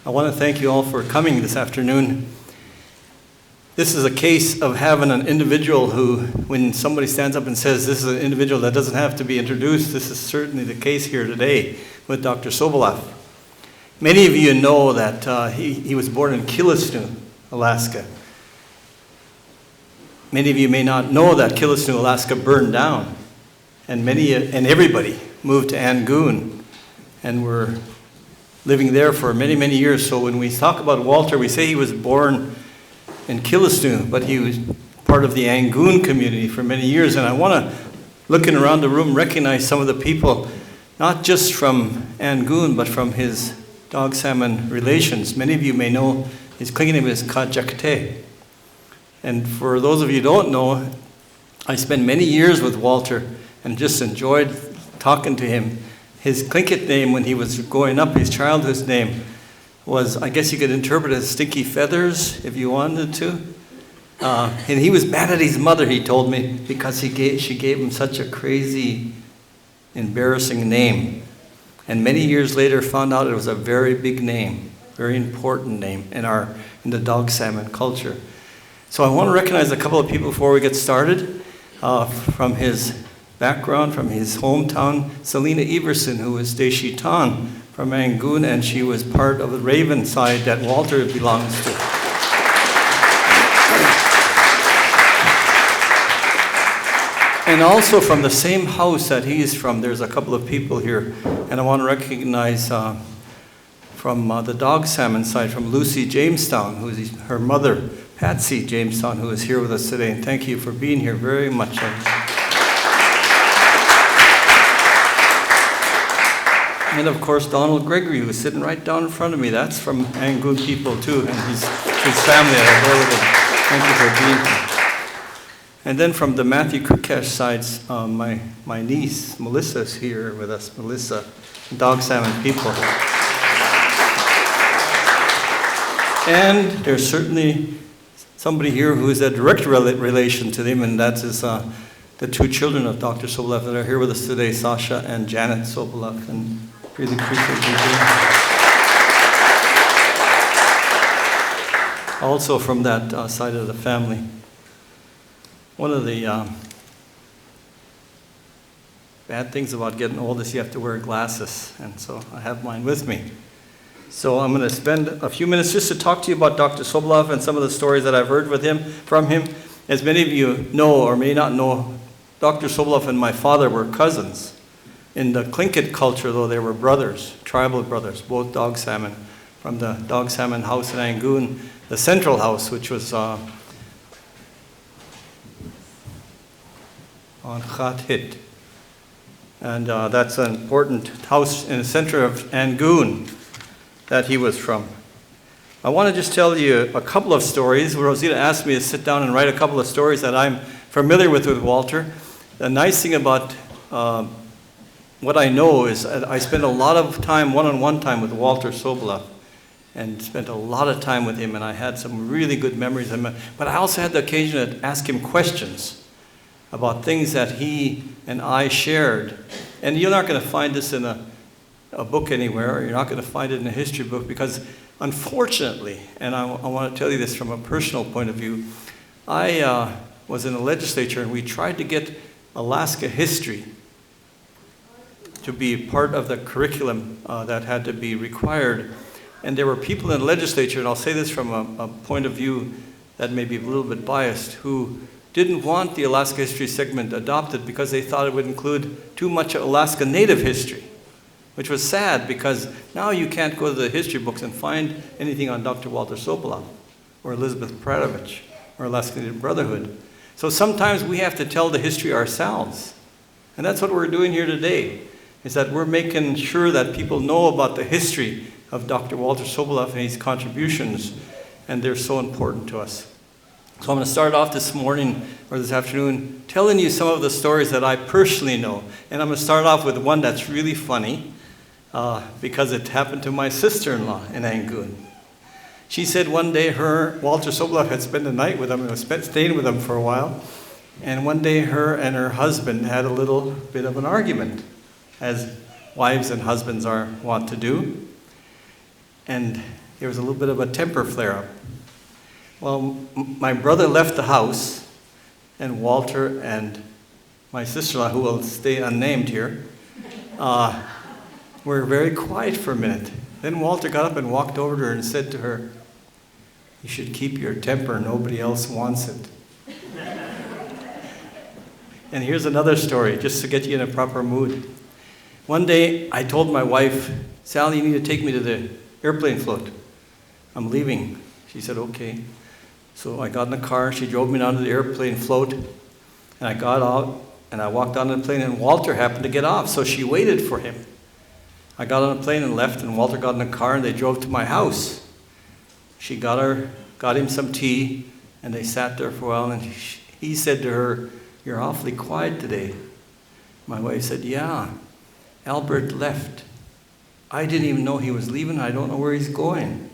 I want to thank you all for coming this afternoon. This is a case of having an individual who, when somebody stands up and says this is an individual that doesn't have to be introduced, this is certainly the case here today with Dr. Soboleff. Many of you know that he was born in Killisnoo, Alaska. Many of you may not know that Killisnoo, Alaska burned down, and everybody moved to Angoon and were living there for many, many years. So when we talk about Walter, we say he was born in Killisnoo, but he was part of the Angoon community for many years. And I want to, looking around the room, recognize some of the people, not just from Angoon, but from his dog salmon relations. Many of you may know his Klingon name is Kaajaakwtí. And for those of you who don't know, I spent many years with Walter and just enjoyed talking to him. His Tlingit name when he was growing up, his childhood name, was, I guess you could interpret it as Stinky Feathers, if you wanted to. And he was mad at his mother, he told me, because she gave him such a crazy, embarrassing name. And many years later found out it was a very big name, very important name in the dog salmon culture. So I want to recognize a couple of people before we get started. From his background, from his hometown, Selena Everson, who was Deshitan from Angoon, and she was part of the Raven side that Walter belongs to. And also from the same house that he is from, there's a couple of people here, and I want to recognize from the dog salmon side, from Lucy Jamestown, who is her mother, Patsy Jamestown, who is here with us today, and thank you for being here very much. And of course, Donald Gregory, who's sitting right down in front of me. That's from Angoon people too, and his family are there with him. Thank you for being here. And then from the Matthew Kukesh sides, my niece, Melissa's here with us. Melissa, dog salmon people. And there's certainly somebody here who is a direct relation to them, and that is the two children of Dr. Soboleff that are here with us today, Sasha and Janet Soboleff, and really appreciate you being here. Also from that side of the family. One of the bad things about getting old is you have to wear glasses, and so I have mine with me. So I'm going to spend a few minutes just to talk to you about Dr. Soboleff and some of the stories that I've heard from him. As many of you know or may not know, Dr. Soboleff and my father were cousins. In the Tlingit culture, though, they were brothers, tribal brothers, both dog salmon, from the dog salmon house in Angoon, the central house, which was on Kaajaakwtí. And that's an important house in the center of Angoon that he was from. I want to just tell you a couple of stories. Rosita asked me to sit down and write a couple of stories that I'm familiar with Walter. The nice thing about what I know is I spent a lot of time, one-on-one time with Walter Soboleff, and spent a lot of time with him, and I had some really good memories of him. But I also had the occasion to ask him questions about things that he and I shared. And you're not going to find this in a book anywhere, or you're not going to find it in a history book, because unfortunately, and I want to tell you this from a personal point of view, I was in the legislature and we tried to get Alaska history to be part of the curriculum that had to be required. And there were people in the legislature, and I'll say this from a point of view that may be a little bit biased, who didn't want the Alaska history segment adopted because they thought it would include too much Alaska Native history, which was sad because now you can't go to the history books and find anything on Dr. Walter Soboleff or Elizabeth Pradovich or Alaska Native Brotherhood. So sometimes we have to tell the history ourselves. And that's what we're doing here today, is that we're making sure that people know about the history of Dr. Walter Soboleff and his contributions, and they're so important to us. So I'm going to start off this morning, or this afternoon, telling you some of the stories that I personally know. And I'm going to start off with one that's really funny, because it happened to my sister-in-law in Angoon. She said one day Walter Soboleff had spent the night with him and was staying with him for a while. And one day her and her husband had a little bit of an argument, as wives and husbands are wont to do. And there was a little bit of a temper flare-up. Well, my brother left the house, and Walter and my sister-in-law, who will stay unnamed here, were very quiet for a minute. Then Walter got up and walked over to her and said to her, "You should keep your temper, nobody else wants it." And here's another story, just to get you in a proper mood. One day, I told my wife, "Sally, you need to take me to the airplane float. I'm leaving." She said, "Okay." So I got in the car, she drove me down to the airplane float, and I got out, and I walked on the plane, and Walter happened to get off, so she waited for him. I got on the plane and left, and Walter got in the car, and they drove to my house. She got him some tea, and they sat there for a while, and he said to her, "You're awfully quiet today." My wife said, "Yeah, Albert left. I didn't even know he was leaving. I don't know where he's going."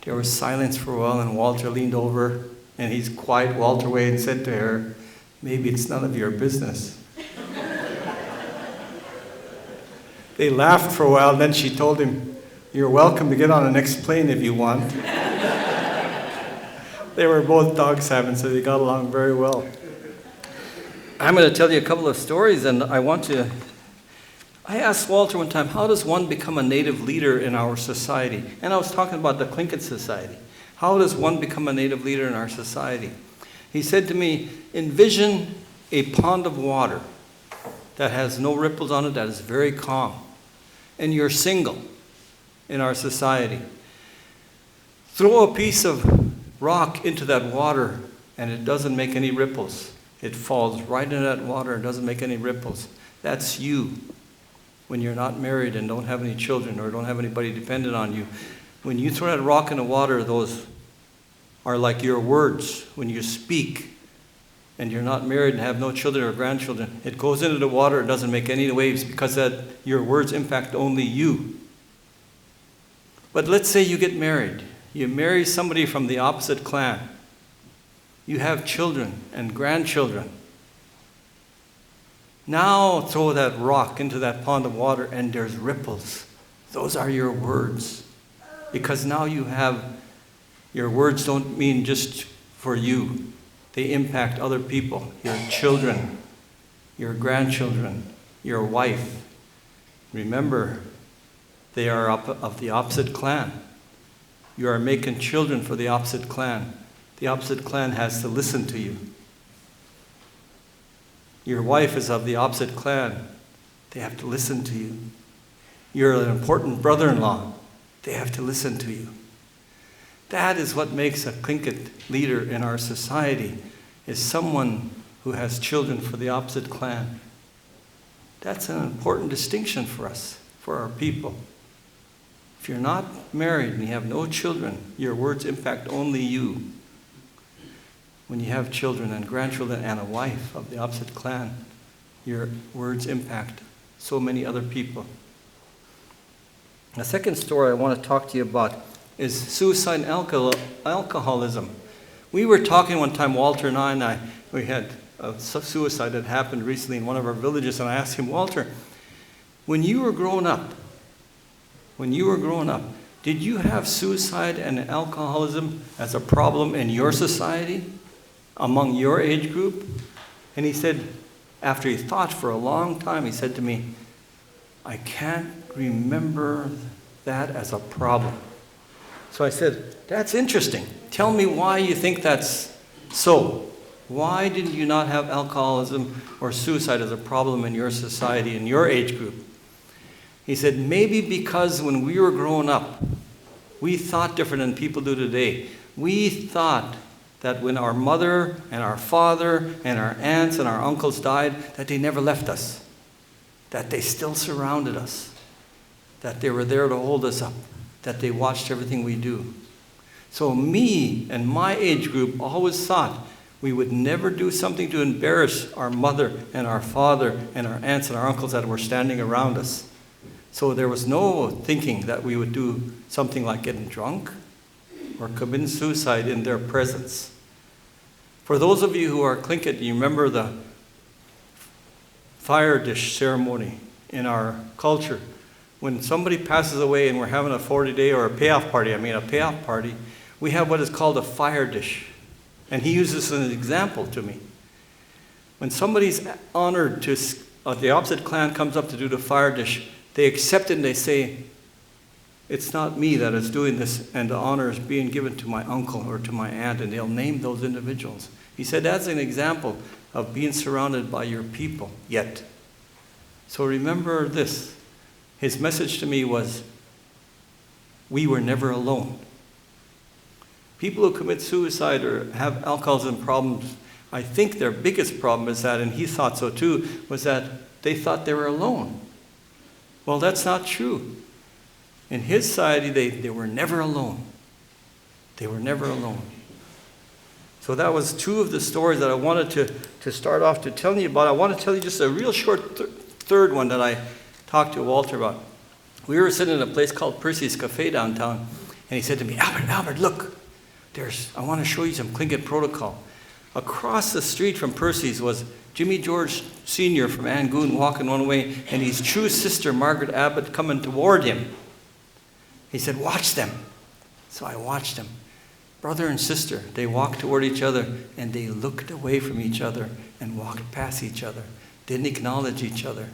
There was silence for a while, and Walter leaned over, and his quiet Walter way, and said to her, "Maybe it's none of your business." They laughed for a while, and then she told him, "You're welcome to get on the next plane if you want." They were both dog savants, so they got along very well. I'm going to tell you a couple of stories, and I asked Walter one time, how does one become a native leader in our society? And I was talking about the Tlingit society. How does one become a native leader in our society? He said to me, envision a pond of water that has no ripples on it, that is very calm. And you're single in our society. Throw a piece of rock into that water, and it doesn't make any ripples. It falls right into that water and doesn't make any ripples. That's you when you're not married and don't have any children or don't have anybody dependent on you. When you throw that rock in the water, those are like your words. When you speak and you're not married and have no children or grandchildren, it goes into the water, it doesn't make any waves because your words impact only you. But let's say you get married. You marry somebody from the opposite clan. You have children and grandchildren. Now throw that rock into that pond of water and there's ripples. Those are your words. Because now your words don't mean just for you. They impact other people, your children, your grandchildren, your wife. Remember, they are of the opposite clan. You are making children for the opposite clan. The opposite clan has to listen to you. Your wife is of the opposite clan. They have to listen to you. You're an important brother-in-law. They have to listen to you. That is what makes a Tlingit leader in our society, is someone who has children for the opposite clan. That's an important distinction for us, for our people. If you're not married and you have no children, your words impact only you. When you have children and grandchildren and a wife of the opposite clan, your words impact so many other people. The second story I want to talk to you about is suicide and alcoholism. We were talking one time, Walter and I, we had a suicide that happened recently in one of our villages, and I asked him, Walter, when you were growing up, did you have suicide and alcoholism as a problem in your society, among your age group? And he said, after he thought for a long time, he said to me, I can't remember that as a problem. So I said, that's interesting. Tell me why you think that's so. Why did you not have alcoholism or suicide as a problem in your society, in your age group? He said, maybe because when we were growing up, we thought different than people do today. We thought that when our mother and our father and our aunts and our uncles died, that they never left us, that they still surrounded us, that they were there to hold us up, that they watched everything we do. So me and my age group always thought we would never do something to embarrass our mother and our father and our aunts and our uncles that were standing around us. So there was no thinking that we would do something like getting drunk or committing suicide in their presence. For those of you who are Tlingit, you remember the fire dish ceremony in our culture. when somebody passes away and we're having a 40-day or a payoff party, we have what is called a fire dish. And he uses this as an example to me. When somebody's honored to, the opposite clan comes up to do the fire dish, they accept it and they say, it's not me that is doing this, and the honor is being given to my uncle or to my aunt, and they'll name those individuals. He said that's an example of being surrounded by your people yet. So remember this. His message to me was, we were never alone. People who commit suicide or have alcoholism problems, I think their biggest problem is that, and he thought so too, was that they thought they were alone. Well, that's not true. In his society, they were never alone. They were never alone. So that was two of the stories that I wanted to start off to tell you about. I want to tell you just a real short third one that I talked to Walter about. We were sitting in a place called Percy's Cafe downtown, and he said to me, Albert, look, I want to show you some Klingon Protocol. Across the street from Percy's was Jimmy George Sr. from Angoon walking one way, and his true sister, Margaret Abbott, coming toward him. He said, watch them. So I watched them. Brother and sister, they walked toward each other, and they looked away from each other and walked past each other. Didn't acknowledge each other.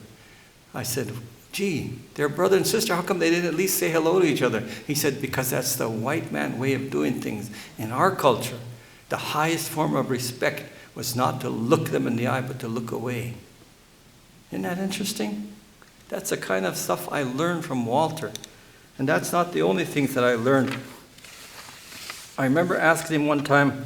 I said, gee, they're brother and sister. How come they didn't at least say hello to each other? He said, because that's the white man way of doing things. In our culture, the highest form of respect was not to look them in the eye, but to look away. Isn't that interesting? That's the kind of stuff I learned from Walter. And that's not the only things that I learned. I remember asking him one time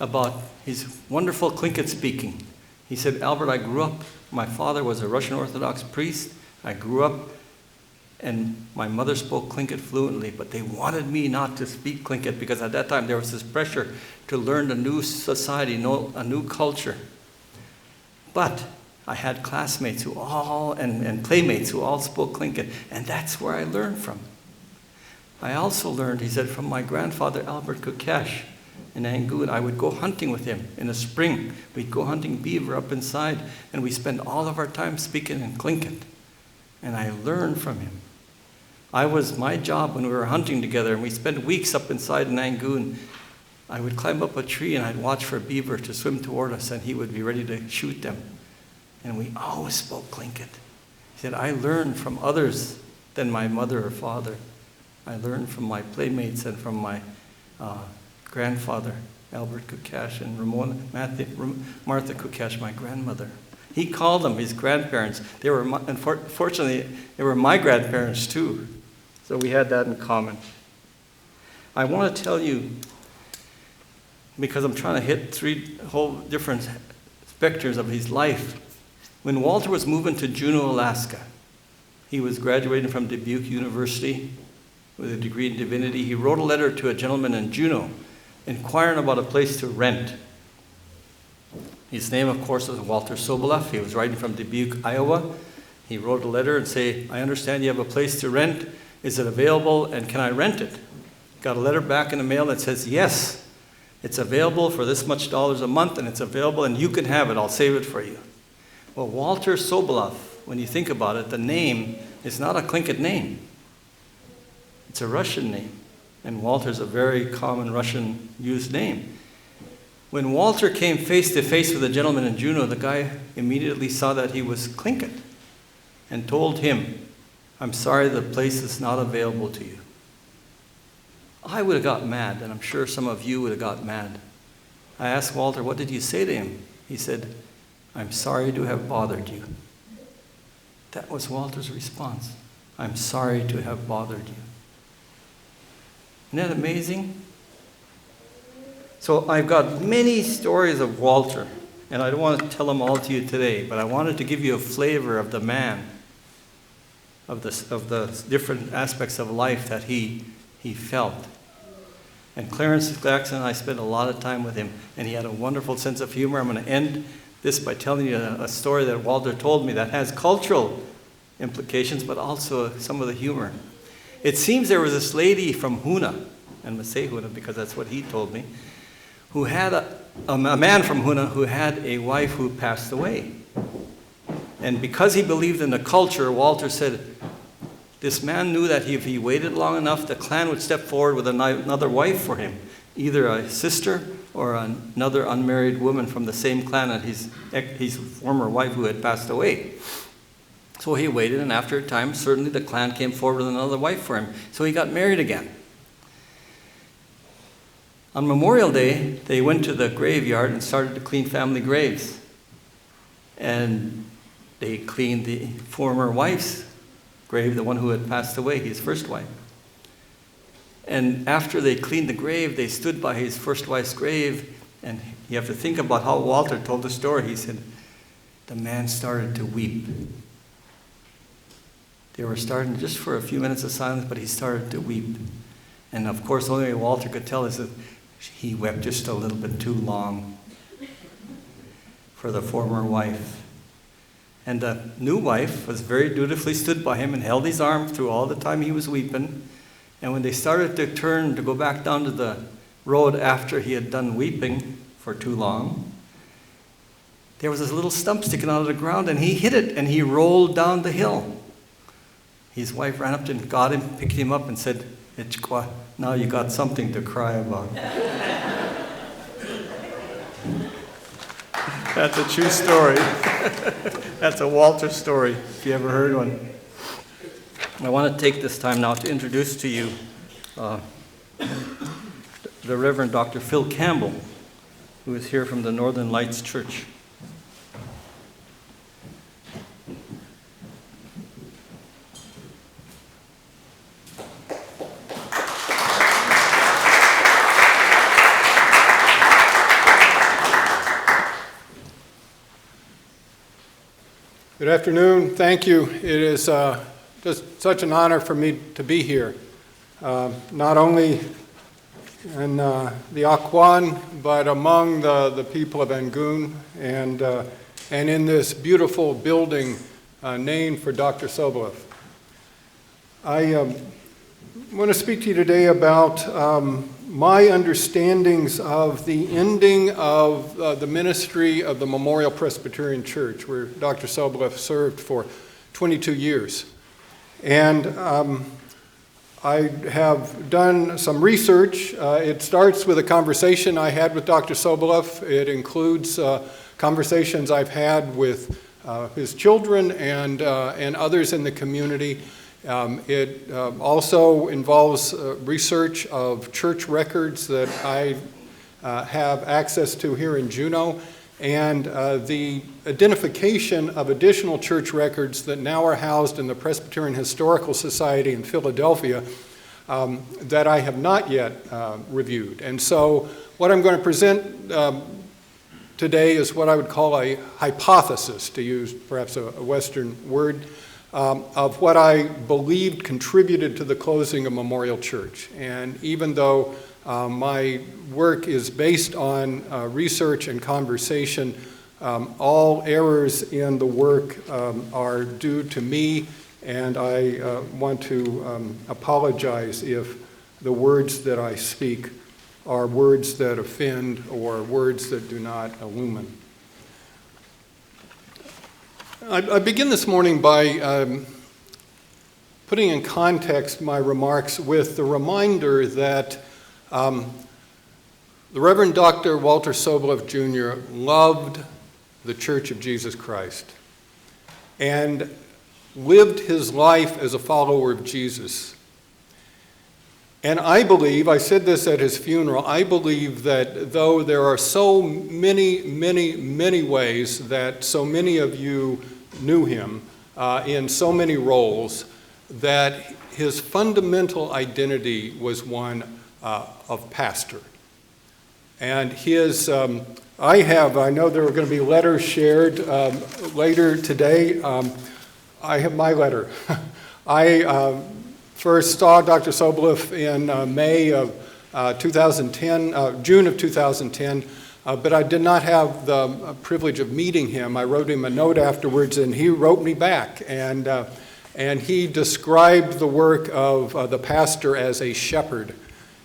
about his wonderful Tlingit speaking. He said, Albert, I grew up, my father was a Russian Orthodox priest. I grew up and my mother spoke Tlingit fluently, but they wanted me not to speak Tlingit because at that time there was this pressure to learn a new society, a new culture. But I had classmates who and playmates who all spoke Tlingit, and that's where I learned from. I also learned, he said, from my grandfather Albert Kukesh in Angoon. I would go hunting with him in the spring. We'd go hunting beaver up inside, and we spend all of our time speaking in Tlingit. And I learned from him. My job when we were hunting together, and we spent weeks up inside in Angoon, I would climb up a tree and I'd watch for beaver to swim toward us, and he would be ready to shoot them. And we always spoke Tlingit. He said, I learned from others than my mother or father. I learned from my playmates and from my grandfather, Albert Kukesh, and Martha Kukesh, my grandmother. He called them his grandparents. Unfortunately, they were my grandparents too. So we had that in common. I want to tell you, because I'm trying to hit three whole different specters of his life. When Walter was moving to Juneau, Alaska, he was graduating from Dubuque University with a degree in divinity. He wrote a letter to a gentleman in Juneau inquiring about a place to rent. His name, of course, was Walter Soboleff. He was writing from Dubuque, Iowa. He wrote a letter and said, I understand you have a place to rent. Is it available, and can I rent it? Got a letter back in the mail that says, yes, it's available for this much dollars a month, and it's available, and you can have it. I'll save it for you. Well, Walter Soboleff, when you think about it, the name is not a Tlingit name. It's a Russian name, and Walter's a very common Russian used name. When Walter came face to face with a gentleman in Juneau, the guy immediately saw that he was Tlingit and told him, I'm sorry, the place is not available to you. I would have got mad, and I'm sure some of you would have got mad. I asked Walter, what did you say to him? He said, I'm sorry to have bothered you. That was Walter's response. I'm sorry to have bothered you. Isn't that amazing? So I've got many stories of Walter, and I don't want to tell them all to you today, but I wanted to give you a flavor of the man, of the different aspects of life that he felt. And Clarence Jackson and I spent a lot of time with him, and he had a wonderful sense of humor. I'm going to end this by telling you a story that Walter told me that has cultural implications, but also some of the humor. It seems there was this lady from Hoona, and I'm going to say Hoona because that's what he told me, who had a man from Hoona who had a wife who passed away. And because he believed in the culture, Walter said, this man knew that if he waited long enough, the clan would step forward with another wife for him, either a sister or another unmarried woman from the same clan as his former wife who had passed away. So he waited, and after a time, certainly the clan came forward with another wife for him. So he got married again. On Memorial Day, they went to the graveyard and started to clean family graves. And they cleaned the former wife's grave, the one who had passed away, his first wife. And after they cleaned the grave, they stood by his first wife's grave, and you have to think about how Walter told the story. He said, the man started to weep. They were starting just for a few minutes of silence, but he started to weep. And of course, the only way Walter could tell is that he wept just a little bit too long for the former wife. And the new wife was very dutifully stood by him and held his arm through all the time he was weeping. And when they started to turn to go back down to the road after he had done weeping for too long, there was this little stump sticking out of the ground, and he hit it, and he rolled down the hill. His wife ran up to him, got him, picked him up, and said, "Ichkwa, now you got something to cry about." That's a true story. That's a Walter story, if you ever heard one. I want to take this time now to introduce to you the Reverend Dr. Phil Campbell, who is here from the Northern Lights Church. Good afternoon. Thank you. It is just such an honor for me to be here, not only in the Akwán, but among the people of Angoon, and in this beautiful building named for Dr. Soboleff. I want to speak to you today about my understandings of the ending of the ministry of the Memorial Presbyterian Church, where Dr. Soboleff served for 22 years. And I have done some research. It starts with a conversation I had with Dr. Soboleff. It includes conversations I've had with his children and others in the community. It also involves research of church records that I have access to here in Juneau, and the identification of additional church records that now are housed in the Presbyterian Historical Society in Philadelphia that I have not yet reviewed. And so what I'm going to present today is what I would call a hypothesis, to use perhaps a Western word, of what I believed contributed to the closing of Memorial Church. And even though my work is based on research and conversation, all errors in the work are due to me, and I want to apologize if the words that I speak are words that offend or words that do not illumine. I begin this morning by putting in context my remarks with the reminder that the Reverend Dr. Walter Soboleff Jr. loved the Church of Jesus Christ and lived his life as a follower of Jesus. And I believe, I said this at his funeral, I believe that though there are so many, many, many ways that so many of you knew him in so many roles, that his fundamental identity was one of pastor. And his, I know there are going to be letters shared later today. I have my letter. I first saw Dr. Soboleff in May of 2010, June of 2010, but I did not have the privilege of meeting him. I wrote him a note afterwards, and he wrote me back, and he described the work of the pastor as a shepherd.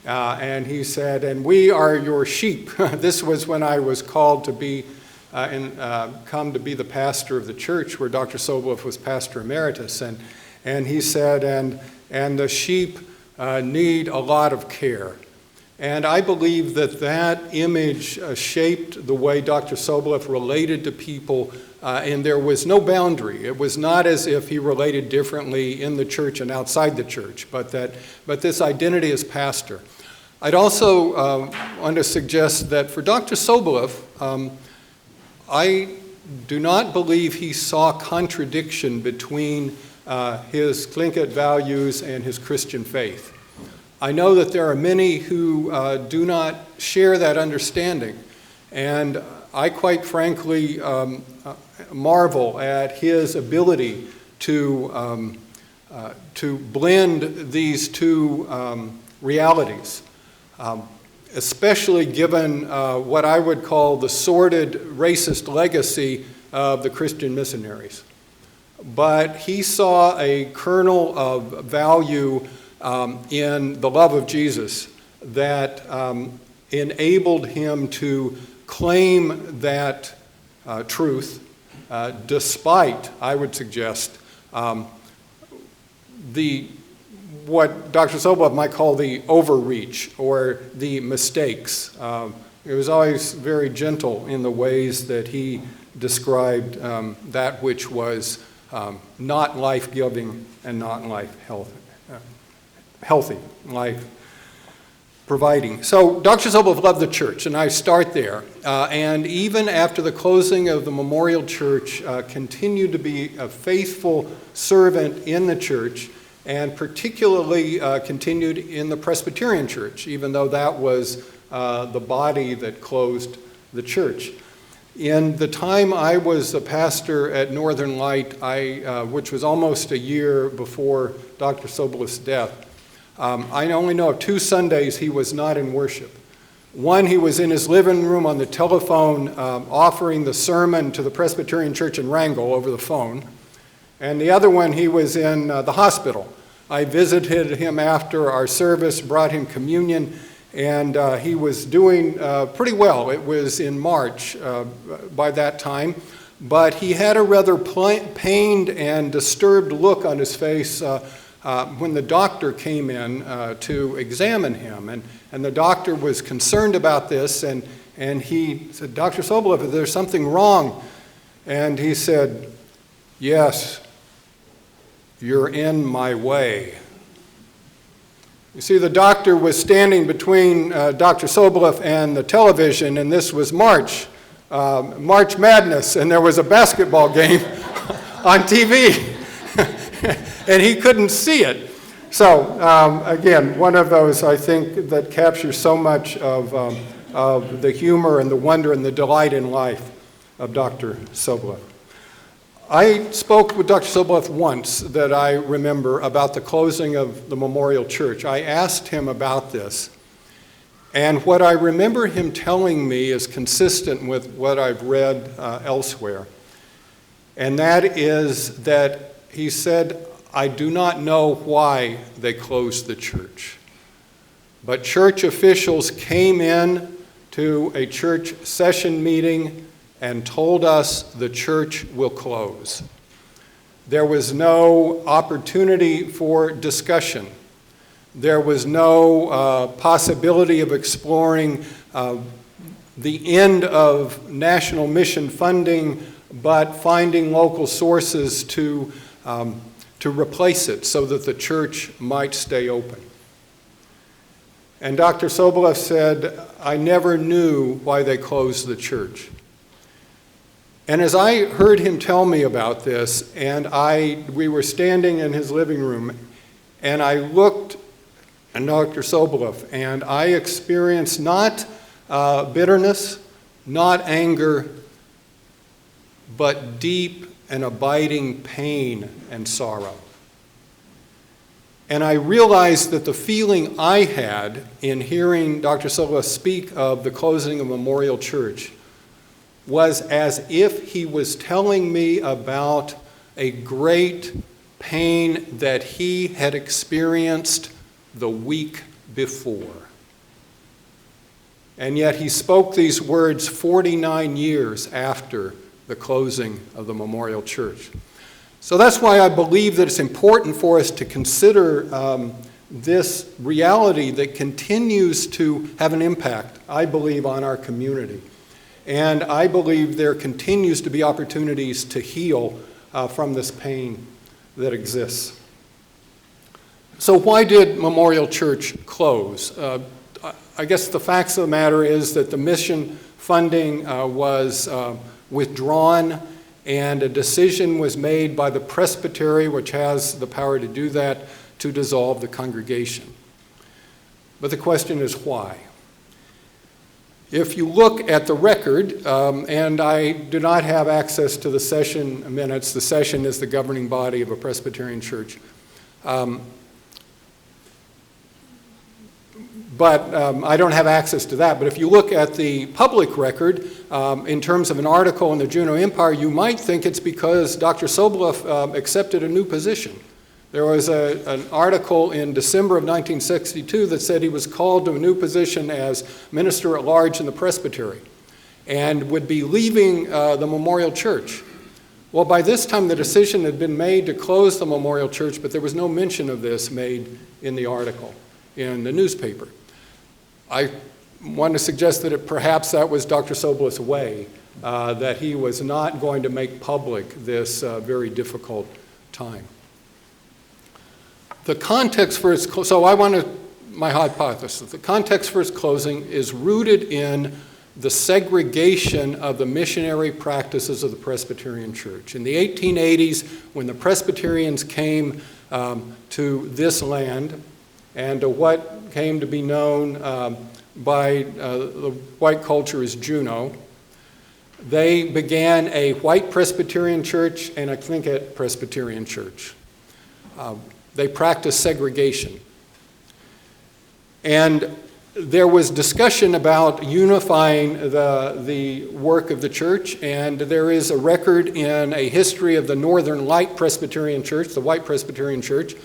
And he said, "And we are your sheep." This was when I was called to be come to be the pastor of the church where Dr. Soboleff was pastor emeritus. And he said, and the sheep need a lot of care. And I believe that that image shaped the way Dr. Soboleff related to people, and there was no boundary. It was not as if he related differently in the church and outside the church, but this identity as pastor. I'd also want to suggest that for Dr. Soboleff, I do not believe he saw contradiction between his Tlingit values and his Christian faith. I know that there are many who do not share that understanding, and I quite frankly marvel at his ability to blend these two realities, especially given what I would call the sordid racist legacy of the Christian missionaries. But he saw a kernel of value in the love of Jesus that enabled him to claim that truth despite, I would suggest, what Dr. Soboleff might call the overreach or the mistakes. He was always very gentle in the ways that he described that which was not life-giving and not healthy, life providing. So Dr. Soboleff loved the church, and I start there. And even after the closing of the Memorial Church, continued to be a faithful servant in the church, and particularly continued in the Presbyterian Church, even though that was the body that closed the church. In the time I was a pastor at Northern Light, which was almost a year before Dr. Soboleff's death, I only know of 2 Sundays he was not in worship. One, he was in his living room on the telephone offering the sermon to the Presbyterian Church in Wrangell over the phone. And the other one, he was in the hospital. I visited him after our service, brought him communion, and he was doing pretty well. It was in March by that time, but he had a rather pained and disturbed look on his face when the doctor came in to examine him. And the doctor was concerned about this, and he said, "Dr. Soboleff, is there something wrong?" And he said, "Yes, you're in my way." You see, the doctor was standing between Dr. Soboleff and the television, and this was March Madness, and there was a basketball game on TV, and he couldn't see it. So, again, one of those, I think, that captures so much of the humor and the wonder and the delight in life of Dr. Soboleff. I spoke with Dr. Soboleff once that I remember about the closing of the Memorial Church. I asked him about this, and what I remember him telling me is consistent with what I've read elsewhere, and that is that he said, "I do not know why they closed the church, but church officials came in to a church session meeting and told us the church will close. There was no opportunity for discussion. There was no possibility of exploring the end of national mission funding, but finding local sources to replace it so that the church might stay open." And Dr. Soboleff said, "I never knew why they closed the church." And as I heard him tell me about this, and we were standing in his living room, and I looked at Dr. Soboleff, and I experienced not bitterness, not anger, but deep and abiding pain and sorrow. And I realized that the feeling I had in hearing Dr. Soboleff speak of the closing of Memorial Church was as if he was telling me about a great pain that he had experienced the week before. And yet he spoke these words 49 years after the closing of the Memorial Church. So that's why I believe that it's important for us to consider this reality that continues to have an impact, I believe, on our community. And I believe there continues to be opportunities to heal from this pain that exists. So why did Memorial Church close? I guess the facts of the matter is that the mission funding was withdrawn, and a decision was made by the presbytery, which has the power to do that, to dissolve the congregation. But the question is why? If you look at the record, and I do not have access to the session minutes, the session is the governing body of a Presbyterian church, but I don't have access to that. But if you look at the public record, in terms of an article in the Juneau Empire, you might think it's because Dr. Soboleff accepted a new position. There was an article in December of 1962 that said he was called to a new position as minister at large in the presbytery and would be leaving the Memorial Church. Well, by this time the decision had been made to close the Memorial Church, but there was no mention of this made in the article in the newspaper. I want to suggest that perhaps that was Dr. Soboleff's way, that he was not going to make public this very difficult time. The context for its my hypothesis, the context for its closing is rooted in the segregation of the missionary practices of the Presbyterian Church. In the 1880s, when the Presbyterians came to this land and to what came to be known by the white culture as Juneau, they began a white Presbyterian church and a Tlingit Presbyterian church. They practiced segregation. And there was discussion about unifying the work of the church, and there is a record in a history of the Northern Light Presbyterian Church, the white Presbyterian Church,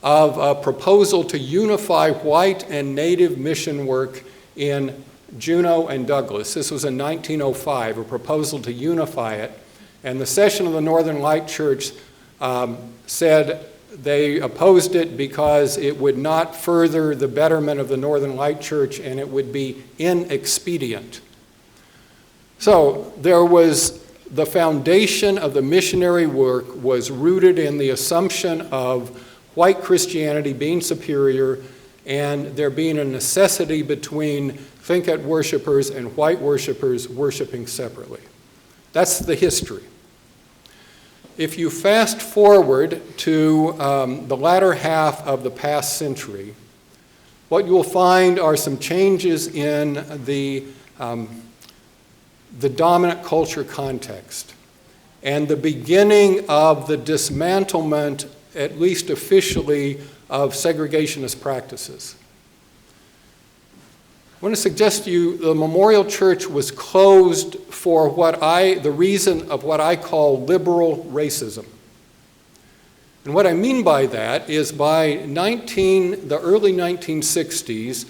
of a proposal to unify white and native mission work in Juneau and Douglas. This was in 1905, a proposal to unify it. And the session of the Northern Light Church said they opposed it because it would not further the betterment of the Northern Light Church and it would be inexpedient. So there was the foundation of the missionary work was rooted in the assumption of white Christianity being superior and there being a necessity between Tlingit worshipers and white worshipers worshiping separately. That's the history. If you fast forward to the latter half of the past century, what you will find are some changes in the dominant culture context and the beginning of the dismantlement, at least officially, of segregationist practices. I want to suggest to you the Memorial Church was closed for the reason of what I call liberal racism. And what I mean by that is by the early 1960s,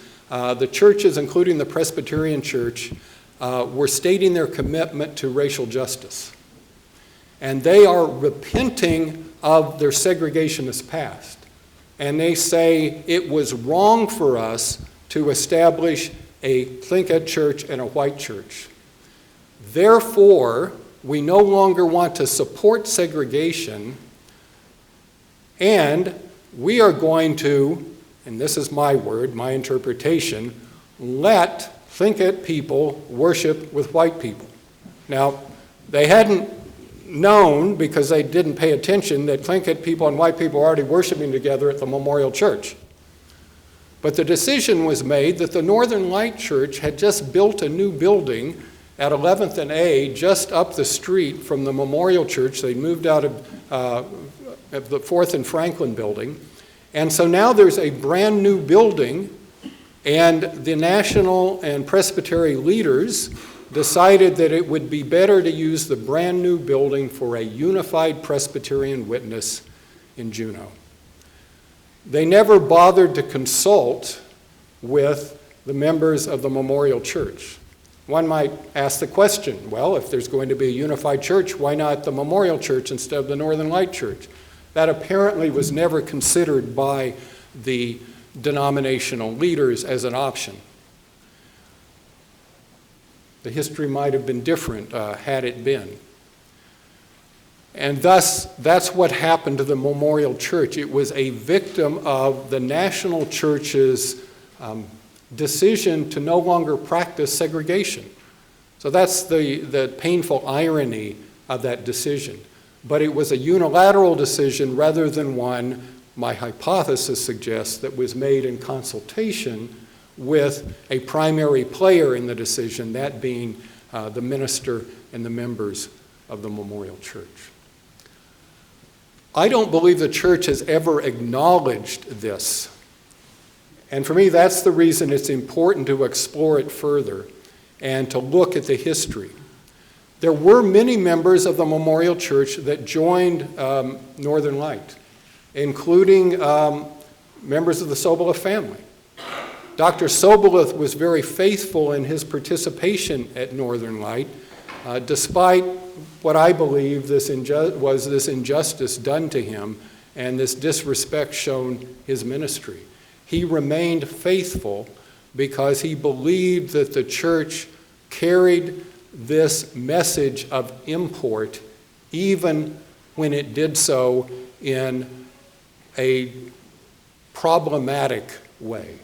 the churches, including the Presbyterian Church, were stating their commitment to racial justice. And they are repenting of their segregationist past. And they say it was wrong for us to establish a Tlingit church and a white church. Therefore, we no longer want to support segregation, and we are going to, and this is my word, my interpretation, let Tlingit people worship with white people. Now, they hadn't known, because they didn't pay attention, that Tlingit people and white people were already worshiping together at the Memorial Church. But the decision was made that the Northern Light Church had just built a new building at 11th and A, just up the street from the Memorial Church. They moved out of the 4th and Franklin building. And so now there's a brand new building, and the national and presbytery leaders decided that it would be better to use the brand new building for a unified Presbyterian witness in Juneau. They never bothered to consult with the members of the Memorial Church. One might ask the question, well, if there's going to be a unified church, why not the Memorial Church instead of the Northern Light Church? That apparently was never considered by the denominational leaders as an option. The history might have been different had it been. And thus, that's what happened to the Memorial Church. It was a victim of the national church's decision to no longer practice segregation. So that's the painful irony of that decision. But it was a unilateral decision rather than one, my hypothesis suggests, that was made in consultation with a primary player in the decision, that being the minister and the members of the Memorial Church. I don't believe the church has ever acknowledged this. And for me, that's the reason it's important to explore it further and to look at the history. There were many members of the Memorial Church that joined Northern Light, including members of the Soboleff family. Dr. Soboleff was very faithful in his participation at Northern Light, despite what I believe was this injustice done to him and this disrespect shown his ministry. He remained faithful because he believed that the church carried this message of import even when it did so in a problematic way.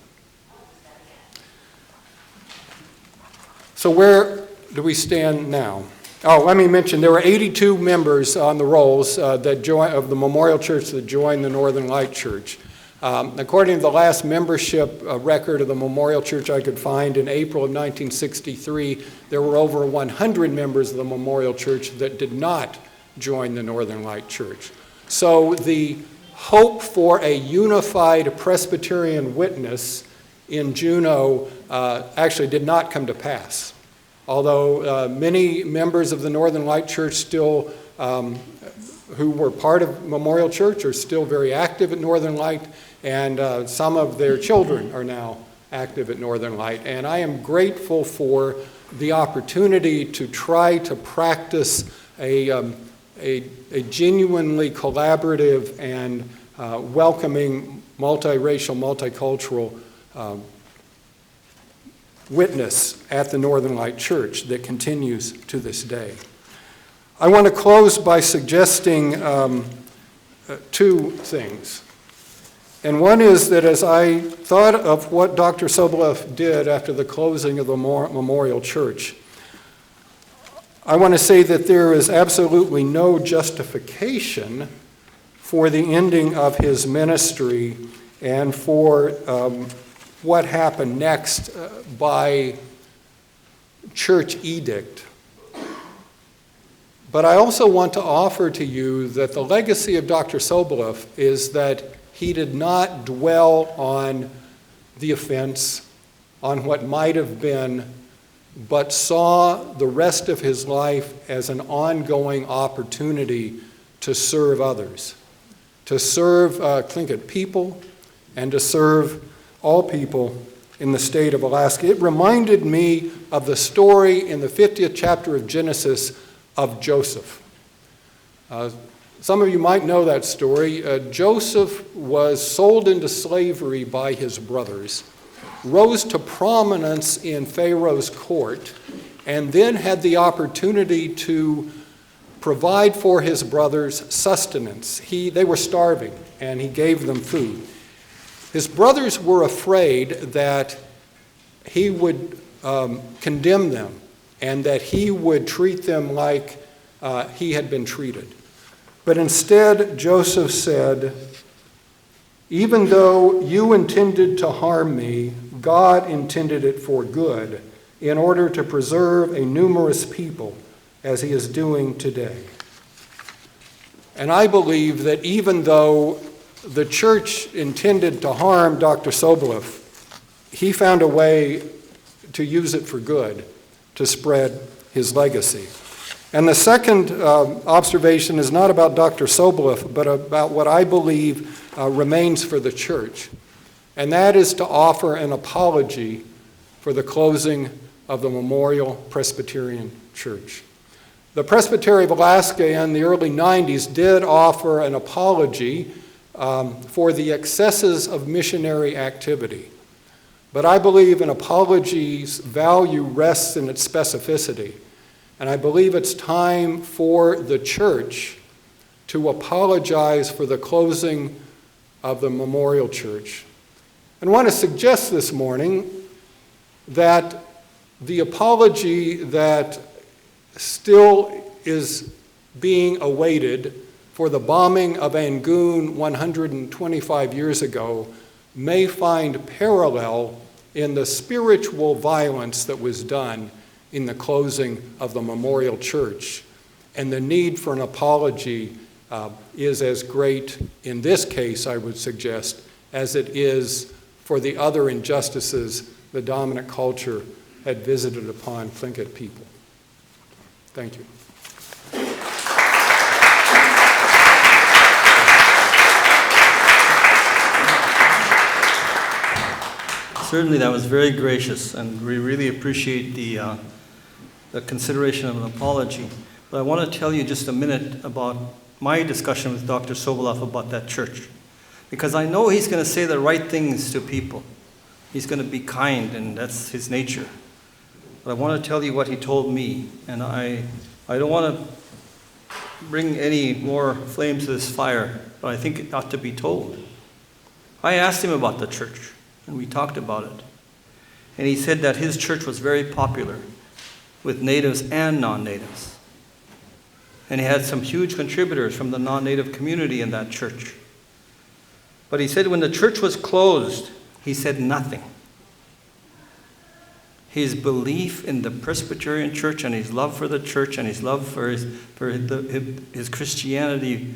So where do we stand now? Oh, let me mention, there were 82 members on the rolls of the Memorial Church that joined the Northern Light Church. According to the last membership record of the Memorial Church I could find in April of 1963, there were over 100 members of the Memorial Church that did not join the Northern Light Church. So the hope for a unified Presbyterian witness in Juneau actually did not come to pass. Although many members of the Northern Light Church still, who were part of Memorial Church, are still very active at Northern Light, and some of their children are now active at Northern Light. And I am grateful for the opportunity to try to practice a genuinely collaborative and welcoming, multiracial, multicultural witness at the Northern Light Church that continues to this day. I want to close by suggesting two things. And one is that as I thought of what Dr. Soboleff did after the closing of the Memorial Church, I want to say that there is absolutely no justification for the ending of his ministry and for what happened next by church edict. But I also want to offer to you that the legacy of Dr. Soboleff is that he did not dwell on the offense, on what might have been, but saw the rest of his life as an ongoing opportunity to serve others, to serve Tlingit people, and to serve all people in the state of Alaska. It reminded me of the story in the 50th chapter of Genesis of Joseph. Some of you might know that story. Joseph was sold into slavery by his brothers, rose to prominence in Pharaoh's court, and then had the opportunity to provide for his brothers sustenance. They were starving, and he gave them food. His brothers were afraid that he would condemn them and that he would treat them like he had been treated. But instead, Joseph said, "Even though you intended to harm me, God intended it for good, in order to preserve a numerous people, as he is doing today." And I believe that even though the church intended to harm Dr. Soboleff, he found a way to use it for good, to spread his legacy. And the second observation is not about Dr. Soboleff, but about what I believe remains for the church. And that is to offer an apology for the closing of the Memorial Presbyterian Church. The Presbytery of Alaska in the early 90s did offer an apology for the excesses of missionary activity. But I believe an apology's value rests in its specificity. And I believe it's time for the church to apologize for the closing of the Memorial Church. And I want to suggest this morning that the apology that still is being awaited for the bombing of Yangon 125 years ago may find parallel in the spiritual violence that was done in the closing of the Memorial Church. And the need for an apology is as great in this case, I would suggest, as it is for the other injustices the dominant culture had visited upon Tlingit people. Thank you. Certainly, that was very gracious, and we really appreciate the consideration of an apology. But I want to tell you just a minute about my discussion with Dr. Soboleff about that church, because I know he's going to say the right things to people. He's going to be kind, and that's his nature. But I want to tell you what he told me, and I don't want to bring any more flame to this fire, but I think it ought to be told. I asked him about the church, and we talked about it. And he said that his church was very popular with natives and non-natives. And he had some huge contributors from the non-native community in that church. But he said when the church was closed, he said nothing. His belief in the Presbyterian church and his love for the church and his love for his Christianity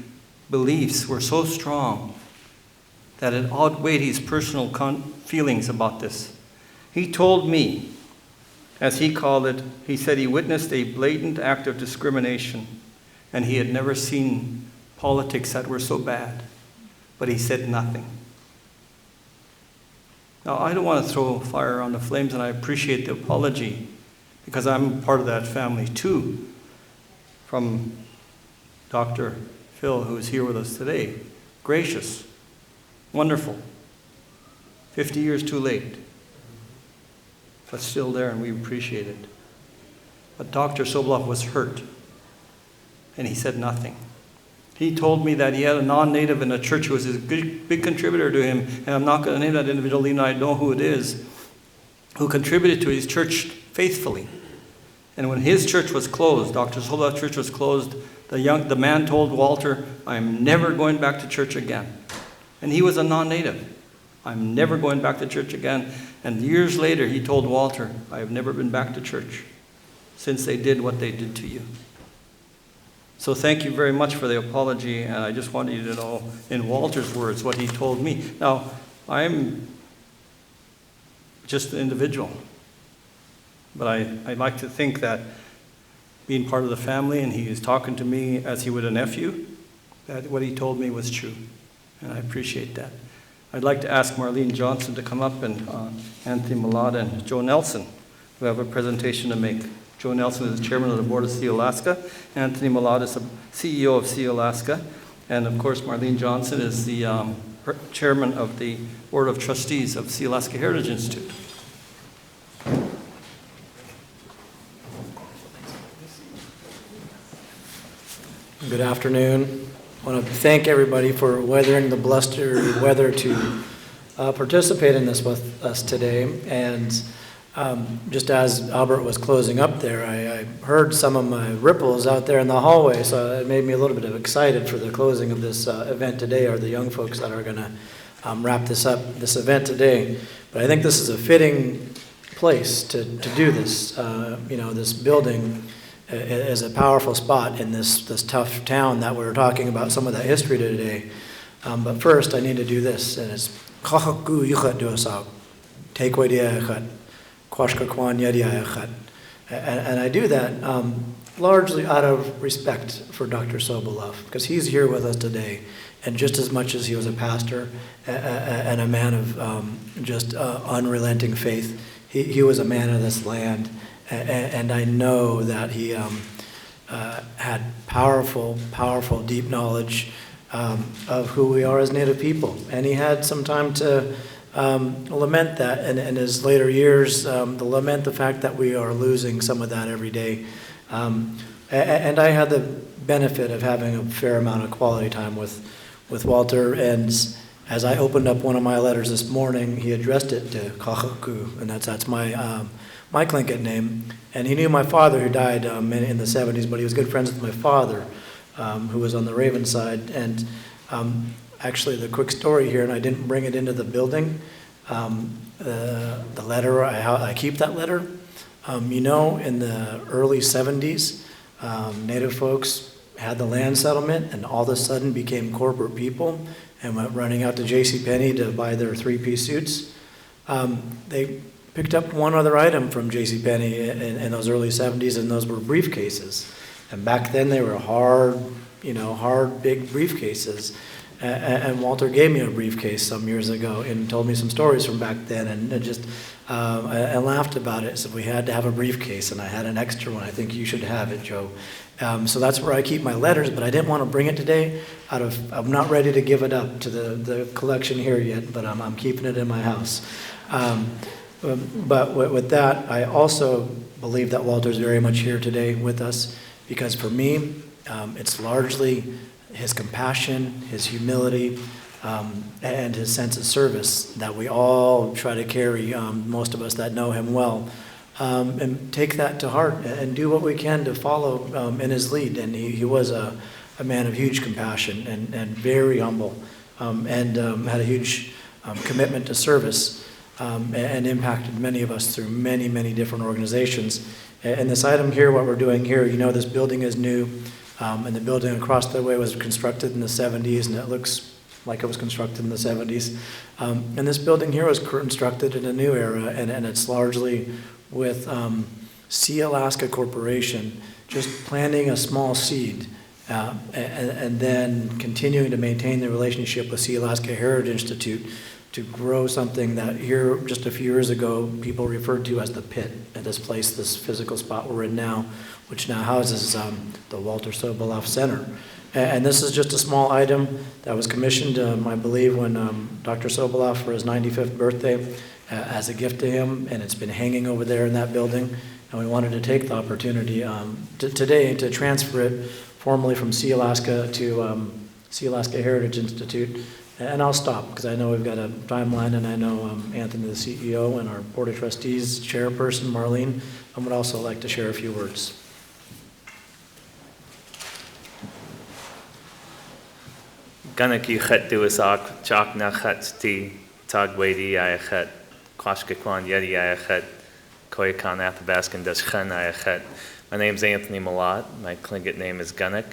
beliefs were so strong that it outweighed his personal feelings about this. He told me, as he called it, he said he witnessed a blatant act of discrimination, and he had never seen politics that were so bad. But he said nothing. Now, I don't want to throw fire on the flames, and I appreciate the apology, because I'm part of that family too, from Dr. Phil, who is here with us today. Gracious, wonderful. 50 years too late, but still there, and we appreciate it. But Dr. Soboleff was hurt, and he said nothing. He told me that he had a non-native in a church who was a big contributor to him, and I'm not going to name that individual, even though I know who it is, who contributed to his church faithfully. And when his church was closed, Dr. Soboleff's church was closed, the man told Walter, "I'm never going back to church again." And he was a non-native. "I'm never going back to church again." And years later, he told Walter, "I have never been back to church since they did what they did to you." So thank you very much for the apology, and I just wanted you to know, in Walter's words, what he told me. Now, I'm just an individual, but I like to think that being part of the family, and he is talking to me as he would a nephew, that what he told me was true, and I appreciate that. I'd like to ask Marlene Johnson to come up, and Anthony Malott and Joe Nelson, who have a presentation to make. Joe Nelson is the chairman of the board of Sealaska. Anthony Malott is the CEO of Sealaska. And of course, Marlene Johnson is the chairman of the board of trustees of Sealaska Heritage Institute. Good afternoon. I want to thank everybody for weathering the blustery weather to participate in this with us today. And just as Albert was closing up there, I heard some of my ripples out there in the hallway, so it made me a little bit excited for the closing of this event today, or the young folks that are going to wrap this event today. But I think this is a fitting place to do this. This building is a powerful spot in this tough town that we're talking about some of that history today. But first, I need to do this, and it's and I do that largely out of respect for Dr. Soboleff, because he's here with us today, and just as much as he was a pastor and a man of just unrelenting faith, he was a man of this land, and I know that he had powerful, deep knowledge of who we are as Native people. And he had some time to lament that in his later years, to lament the fact that we are losing some of that every day. And I had the benefit of having a fair amount of quality time with Walter, and as I opened up one of my letters this morning, he addressed it to Kaajaakwtí, and that's my Tlingit name. And he knew my father, who died in the 70s, but he was good friends with my father, who was on the Raven side. And actually, the quick story here, and I didn't bring it into the building, the letter, I keep that letter. In the early 70s, Native folks had the land settlement and all of a sudden became corporate people and went running out to JCPenney to buy their three-piece suits. They picked up one other item from JCPenney in those early 70s, and those were briefcases. And back then they were hard, big briefcases. And Walter gave me a briefcase some years ago and told me some stories from back then, and just I laughed about it. So we had to have a briefcase, and I had an extra one. I think you should have it, Joe. So that's where I keep my letters, but I didn't want to bring it today. I'm not ready to give it up to the collection here yet, but I'm keeping it in my house. But with that, I also believe that Walter's very much here today with us, because for me, it's largely his compassion, his humility, and his sense of service that we all try to carry, most of us that know him well, and take that to heart and do what we can to follow in his lead. And he was a man of huge compassion and very humble, and had a huge commitment to service, and impacted many of us through many, many different organizations. And this item here, what we're doing here, this building is new. And the building across the way was constructed in the 70s, and it looks like it was constructed in the 70s. And this building here was constructed in a new era, and it's largely with Sealaska Corporation just planting a small seed, and then continuing to maintain the relationship with Sealaska Heritage Institute to grow something that here just a few years ago people referred to as the pit at this place, this physical spot we're in now, which now houses the Walter Soboleff Center. And this is just a small item that was commissioned, I believe, when Dr. Soboleff for his 95th birthday as a gift to him, and it's been hanging over there in that building. And we wanted to take the opportunity today to transfer it formally from Sealaska to Sealaska Heritage Institute. And I'll stop because I know we've got a timeline, and I know Anthony, the CEO, and our Board of Trustees chairperson, Marlene, would also like to share a few words. Kaajaakwtí Chak Kaajaakwtí Kaajaakwtí Ayachet Kaajaakwtí Yéil Ayachet Koyakan Athabaskan Dashchen Ayachet. My name is Anthony Malott. My Tlingit name is Gunnock.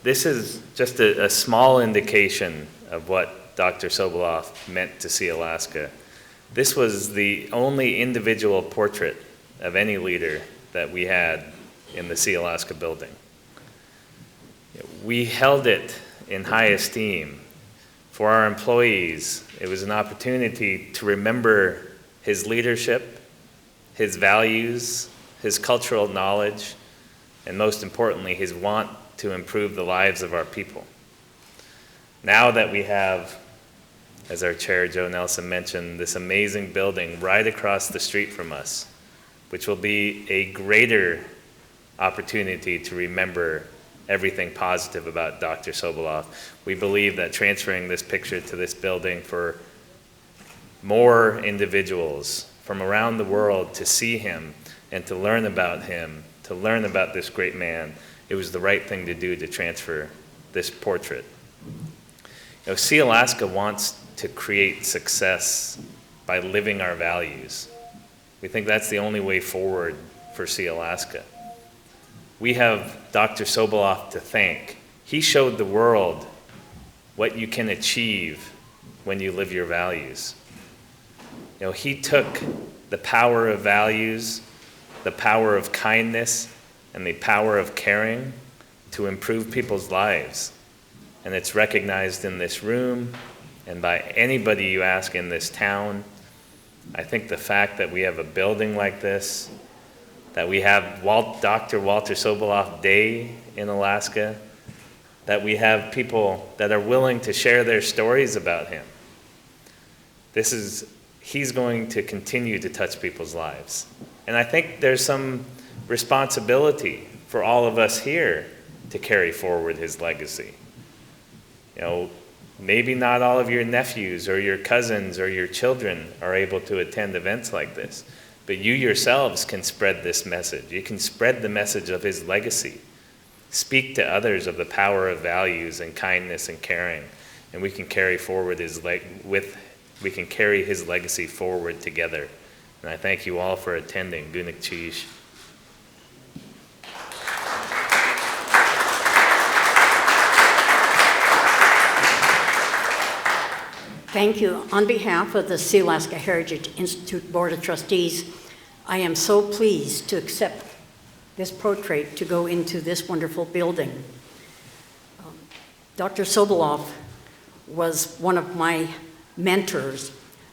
This is just a small indication of what Dr. Soboleff meant to Sealaska. This was the only individual portrait of any leader that we had in the Sealaska building. We held it in high esteem. For our employees, it was an opportunity to remember his leadership, his values, his cultural knowledge, and most importantly, his want to improve the lives of our people. Now that we have, as our chair, Joe Nelson, mentioned, this amazing building right across the street from us, which will be a greater opportunity to remember everything positive about Dr. Soboleff. We believe that transferring this picture to this building for more individuals from around the world to see him and to learn about him, to learn about this great man, it was the right thing to do to transfer this portrait. Sealaska wants to create success by living our values. We think that's the only way forward for Sealaska. We have Dr. Soboleff to thank. He showed the world what you can achieve when you live your values. He took the power of values, the power of kindness, and the power of caring to improve people's lives. And it's recognized in this room and by anybody you ask in this town. I think the fact that we have a building like this, that we have Dr. Walter Soboleff Day in Alaska, that we have people that are willing to share their stories about him. He's going to continue to touch people's lives. And I think there's some responsibility for all of us here to carry forward his legacy. You know, maybe not all of your nephews or your cousins or your children are able to attend events like this, but you yourselves can spread this message. You can spread the message of his legacy. Speak to others of the power of values and kindness and caring, and we can carry forward we can carry his legacy forward together. And I thank you all for attending. Gunik Chiish. Thank you. On behalf of the Sealaska Heritage Institute Board of Trustees, I am so pleased to accept this portrait to go into this wonderful building. Dr. Soboleff was one of my mentors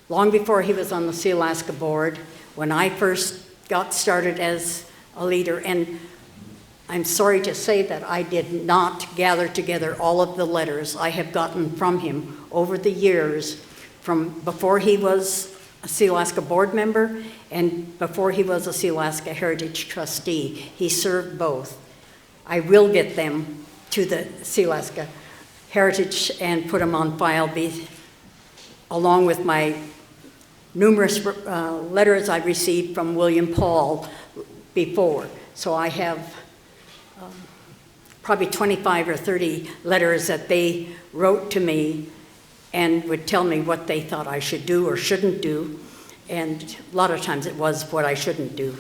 long before he was on the Sealaska board, when I first got started as a leader. And I'm sorry to say that I did not gather together all of the letters I have gotten from him over the years, from before he was a Sealaska board member and before he was a Sealaska Heritage trustee. He served both. I will get them to the Sealaska Heritage and put them on file, along with my numerous letters I received from William Paul before. So I have probably 25 or 30 letters that they wrote to me and would tell me what they thought I should do or shouldn't do. And a lot of times it was what I shouldn't do.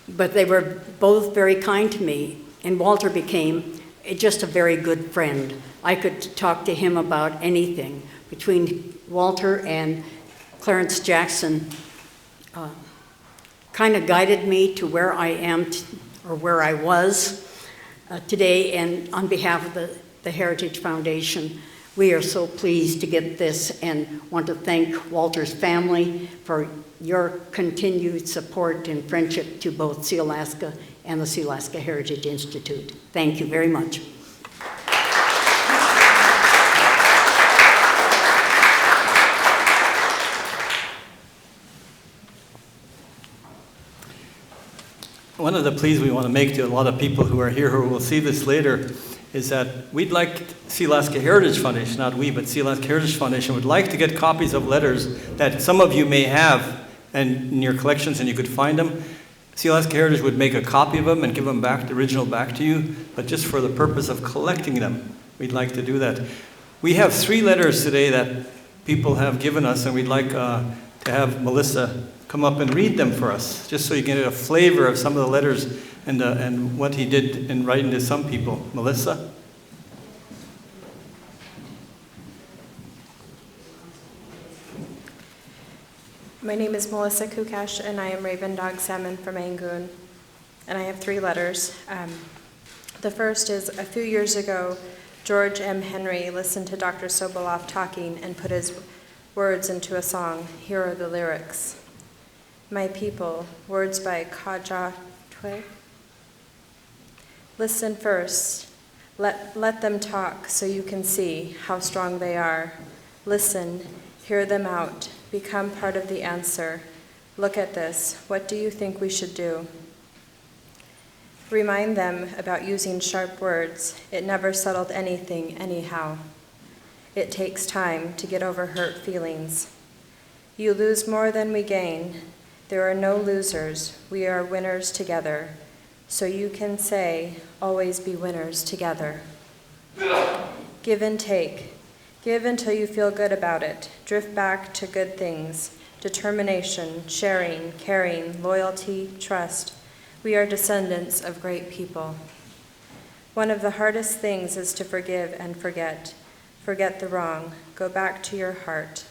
But they were both very kind to me, and Walter became just a very good friend. I could talk to him about anything. Between Walter and Clarence Jackson, kind of guided me to where I am, or where I was today. And on behalf of the Heritage Foundation, we are so pleased to get this, and want to thank Walter's family for your continued support and friendship to both Sealaska and the Sealaska Heritage Institute. Thank you very much. One of the pleas we want to make to a lot of people who are here who will see this later is that we'd like Sealaska Heritage Foundation, not we, but Sealaska Heritage Foundation would like to get copies of letters that some of you may have in your collections, and you could find them. Sealaska Heritage would make a copy of them and give them back, the original back to you, but just for the purpose of collecting them, we'd like to do that. We have 3 letters today that people have given us, and we'd like to have Melissa come up and read them for us, just so you get a flavor of some of the letters and what he did in writing to some people. Melissa? My name is Melissa Kukash, and I am Raven Dog Salmon from Angoon, and I have 3 letters. The first is, a few years ago, George M. Henry listened to Dr. Soboleff talking and put his words into a song. Here are the lyrics. My people, words by Kaajaakwtí. Listen first. Let them talk so you can see how strong they are. Listen, hear them out. Become part of the answer. Look at this. What do you think we should do? Remind them about using sharp words. It never settled anything anyhow. It takes time to get over hurt feelings. You lose more than we gain. There are no losers. We are winners together. So you can say, always be winners together. Give and take. Give until you feel good about it. Drift back to good things. Determination, sharing, caring, loyalty, trust. We are descendants of great people. One of the hardest things is to forgive and forget. Forget the wrong. Go back to your heart.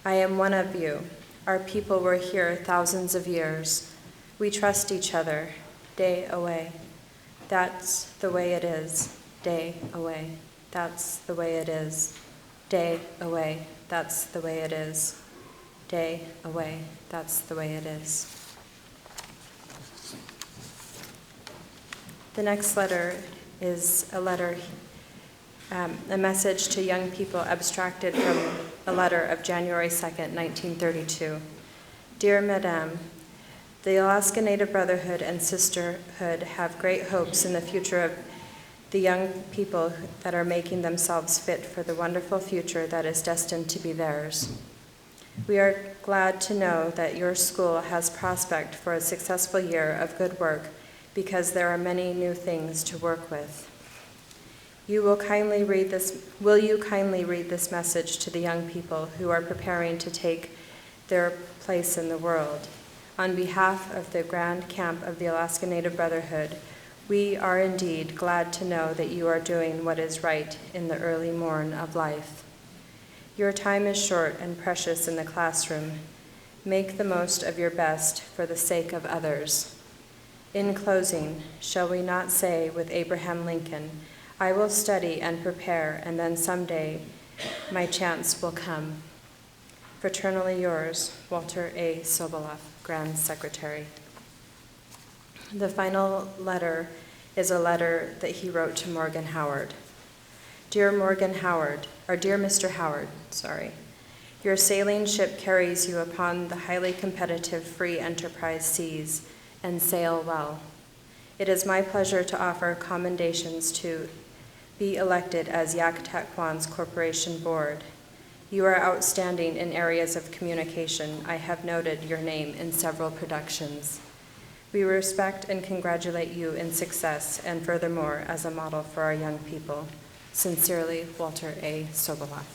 I am one of you. Our people were here thousands of years. We trust each other, day away. That's the way it is, day away. That's the way it is. Day away, that's the way it is. Day away, that's the way it is. The next letter is a message to young people abstracted from a letter of January 2nd, 1932. Dear Madame, the Alaska Native Brotherhood and Sisterhood have great hopes in the future of the young people that are making themselves fit for the wonderful future that is destined to be theirs. We are glad to know that your school has prospect for a successful year of good work because there are many new things to work with. Will you kindly read this message to the young people who are preparing to take their place in the world? On behalf of the Grand Camp of the Alaska Native Brotherhood, we are indeed glad to know that you are doing what is right in the early morn of life. Your time is short and precious in the classroom. Make the most of your best for the sake of others. In closing, shall we not say with Abraham Lincoln, I will study and prepare, and then someday my chance will come. Fraternally yours, Walter A. Soboleff, Grand Secretary. The final letter is a letter that he wrote to Morgan Howard. Dear Mr. Howard, your sailing ship carries you upon the highly competitive free enterprise seas and sail well. It is my pleasure to offer commendations to be elected as Kaajaakwtí's Corporation Board. You are outstanding in areas of communication. I have noted your name in several productions. We respect and congratulate you in success and furthermore as a model for our young people. Sincerely, Walter A. Soboleff.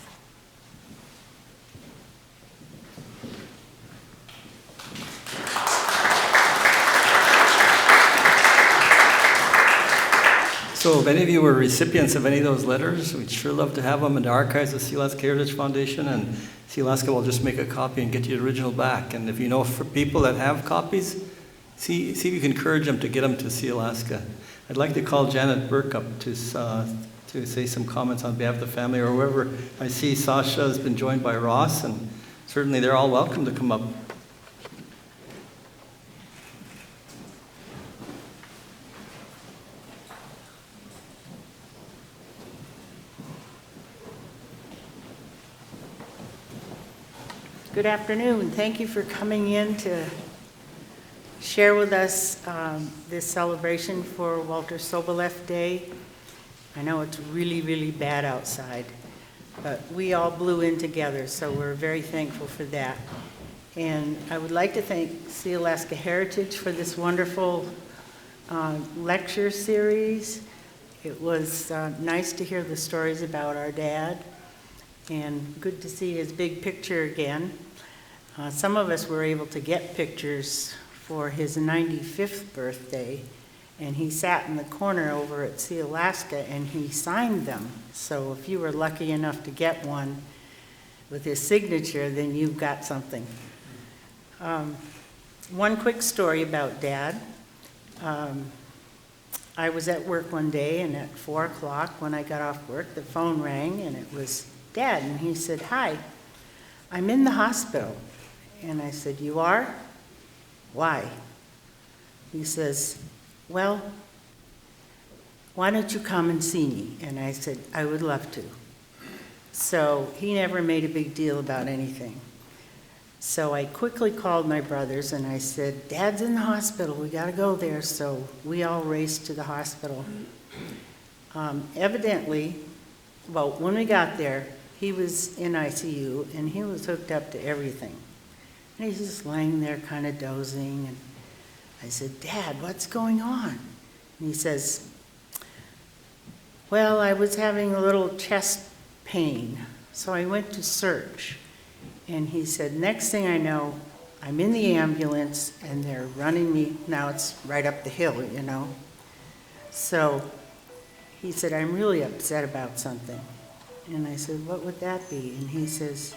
So if any of you were recipients of any of those letters, we'd sure love to have them in the archives of Sealaska Heritage Foundation, and Sealaska will just make a copy and get you the original back. And if you know for people that have copies, see if you can encourage them to get them to Sealaska. I'd like to call Janet Burke up to say some comments on behalf of the family, or whoever. I see Sasha has been joined by Ross, and certainly they're all welcome to come up. Good afternoon. Thank you for coming in to share with us this celebration for Walter Soboleff Day. I know it's really, really bad outside, but we all blew in together, so we're very thankful for that. And I would like to thank Sealaska Heritage for this wonderful lecture series. It was nice to hear the stories about our dad, and good to see his big picture again. Some of us were able to get pictures for his 95th birthday, and he sat in the corner over at Sealaska and he signed them. So if you were lucky enough to get one with his signature, then you've got something. One quick story about Dad. I was at work one day, and at 4 o'clock when I got off work, the phone rang, and it was Dad, and he said, "Hi, I'm in the hospital." And I said, "You are? Why?" He says, "Well, why don't you come and see me?" And I said, "I would love to." So he never made a big deal about anything. So I quickly called my brothers and I said, "Dad's in the hospital, we gotta go there." So we all raced to the hospital. Evidently, well, when we got there, he was in ICU and he was hooked up to everything. And he's just laying there kind of dozing. And I said, "Dad, what's going on?" And he says, "Well, I was having a little chest pain, so I went to search." And he said, "Next thing I know, I'm in the ambulance and they're running me." Now it's right up the hill, you know. So he said, "I'm really upset about something." And I said, "What would that be?" And he says,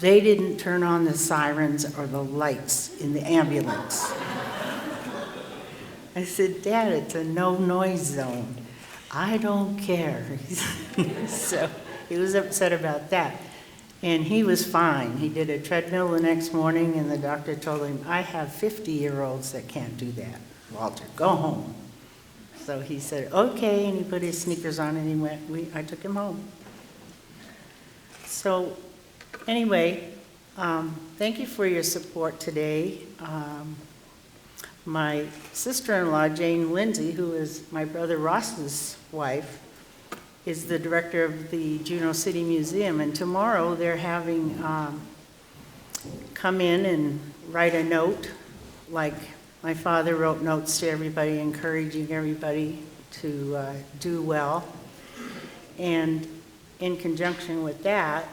"They didn't turn on the sirens or the lights in the ambulance." I said, "Dad, it's a no-noise zone." I don't care. So he was upset about that. And he was fine. He did a treadmill the next morning, and the doctor told him, I have 50-year-olds that can't do that. Walter, go home. So he said, okay, and he put his sneakers on and he went. I took him home. So anyway, thank you for your support today. My sister-in-law, Jane Lindsay, who is my brother Ross's wife, is the director of the Juneau City Museum, and tomorrow they're having come in and write a note, like my father wrote notes to everybody, encouraging everybody to do well. And in conjunction with that,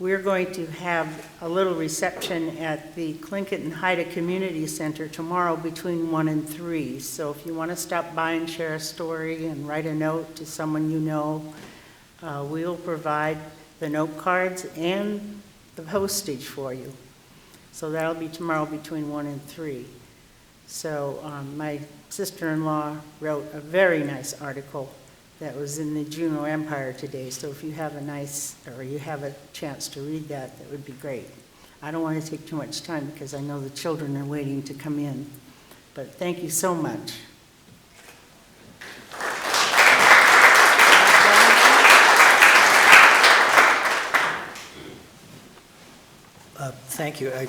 we're going to have a little reception at the Tlingit and Haida Community Center tomorrow between 1 and 3. So if you want to stop by and share a story and write a note to someone you know, we will provide the note cards and the postage for you. So that'll be tomorrow between 1 and 3. So my sister-in-law wrote a very nice article that was in the Juneau Empire today. So if you have a chance to read that, that would be great. I don't want to take too much time because I know the children are waiting to come in. But thank you so much. Thank you. I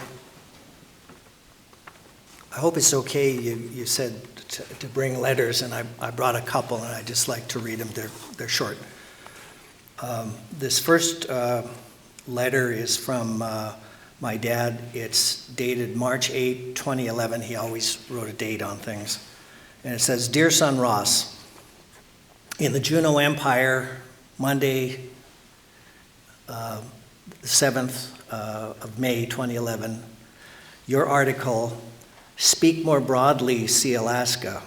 hope it's okay. You said to bring letters, and I brought a couple, and I'd just like to read them. They're short. This first letter is from my dad. It's dated March 8, 2011. He always wrote a date on things. And it says, Dear son Ross, in the Juneau Empire, Monday, 7th of May 2011, your article, Speak More Broadly, Sealaska,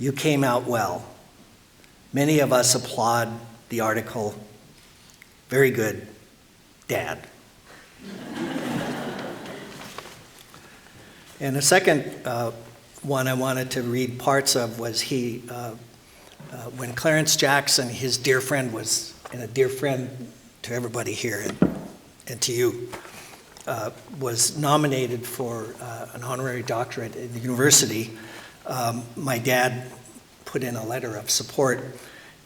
you came out well. Many of us applaud the article. Very good, Dad. And the second one I wanted to read parts of was when Clarence Jackson, his dear friend was, and a dear friend to everybody here and to you, was nominated for an honorary doctorate at the university. My dad put in a letter of support,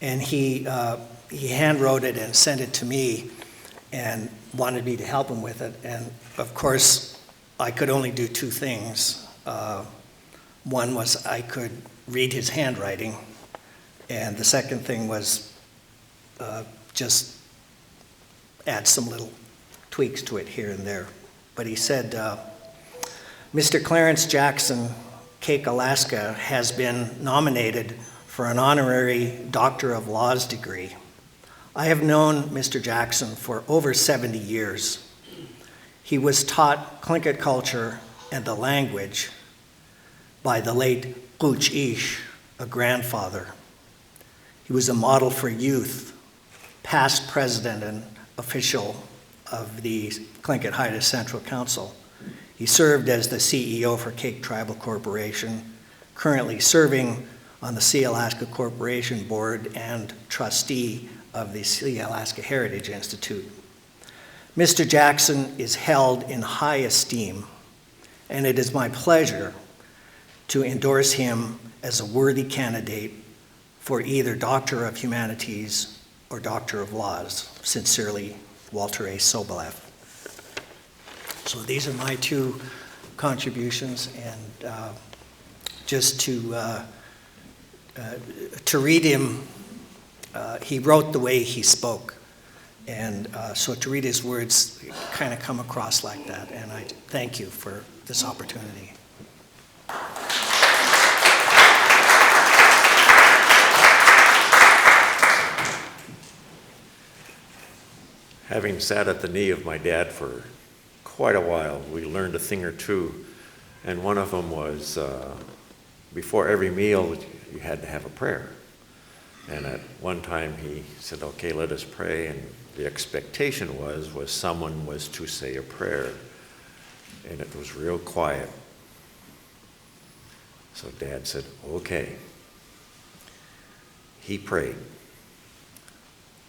and he handwrote it and sent it to me and wanted me to help him with it. And of course, I could only do two things. One was I could read his handwriting, and the second thing was just add some little tweaks to it here and there. But he said, Mr. Clarence Jackson, Kaajaakwtí, has been nominated for an honorary Doctor of Laws degree. I have known Mr. Jackson for over 70 years. He was taught Tlingit culture and the language by the late Pooch Ish, a grandfather. He was a model for youth, past president and official of the Tlingit Haida Central Council. He served as the CEO for Kaajaakwtí Tribal Corporation, currently serving on the Sealaska Corporation Board and trustee of the Sealaska Heritage Institute. Mr. Jackson is held in high esteem, and it is my pleasure to endorse him as a worthy candidate for either Doctor of Humanities or Doctor of Laws. Sincerely, Walter A. Soboleff. So these are my two contributions, and just to read him, he wrote the way he spoke, and so to read his words kind of come across like that, and I thank you for this opportunity. Having sat at the knee of my dad for quite a while, we learned a thing or two, and one of them was before every meal you had to have a prayer. And at one time he said, okay, let us pray, and the expectation was someone was to say a prayer, and it was real quiet. So Dad said, okay. he prayed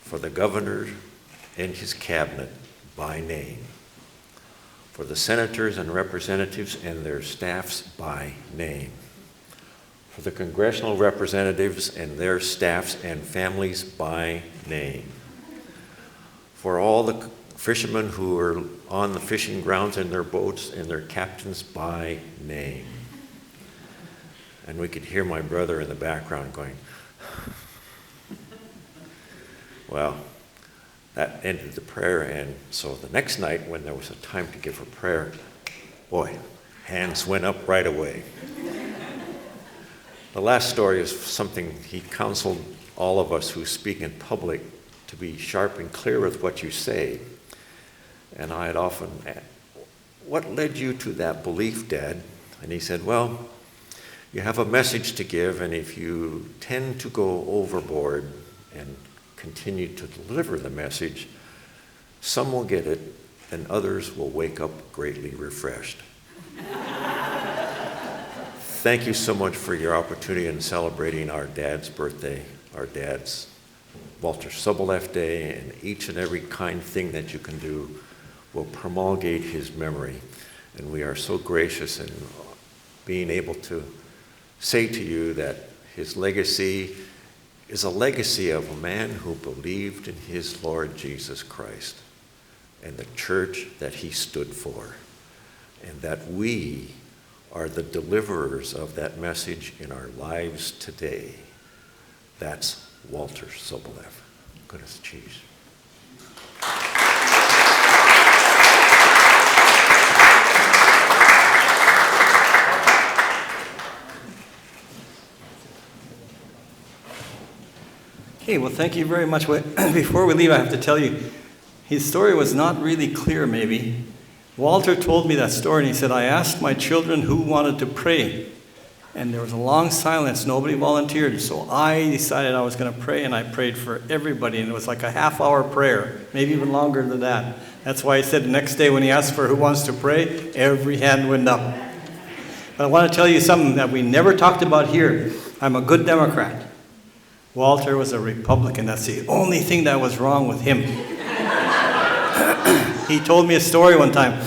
for the governor and his cabinet by name, for the senators and representatives and their staffs by name, for the congressional representatives and their staffs and families by name, for all the fishermen who are on the fishing grounds in their boats and their captains by name. And we could hear my brother in the background going, well, that ended the prayer. And so the next night, when there was a time to give a prayer, boy, hands went up right away. The last story is something he counseled all of us who speak in public to be sharp and clear with what you say. And I had often asked, what led you to that belief, Dad? And he said, well, you have a message to give, and if you tend to go overboard and continue to deliver the message, some will get it, and others will wake up greatly refreshed. Thank you so much for your opportunity in celebrating our dad's birthday, our dad's Walter Soboleff Day, and each and every kind thing that you can do will promulgate his memory. And we are so gracious in being able to say to you that his legacy is a legacy of a man who believed in his Lord Jesus Christ and the church that he stood for, and that we are the deliverers of that message in our lives today. That's Walter Soboleff. Goodness, cheese. Okay, well, thank you very much. Before we leave, I have to tell you, his story was not really clear, maybe. Walter told me that story, and he said, I asked my children who wanted to pray, and there was a long silence. Nobody volunteered, so I decided I was going to pray, and I prayed for everybody, and it was like a half-hour prayer, maybe even longer than that. That's why he said the next day when he asked for who wants to pray, every hand went up. But I want to tell you something that we never talked about here. I'm a good Democrat. Walter was a Republican. That's the only thing that was wrong with him. He told me a story one time.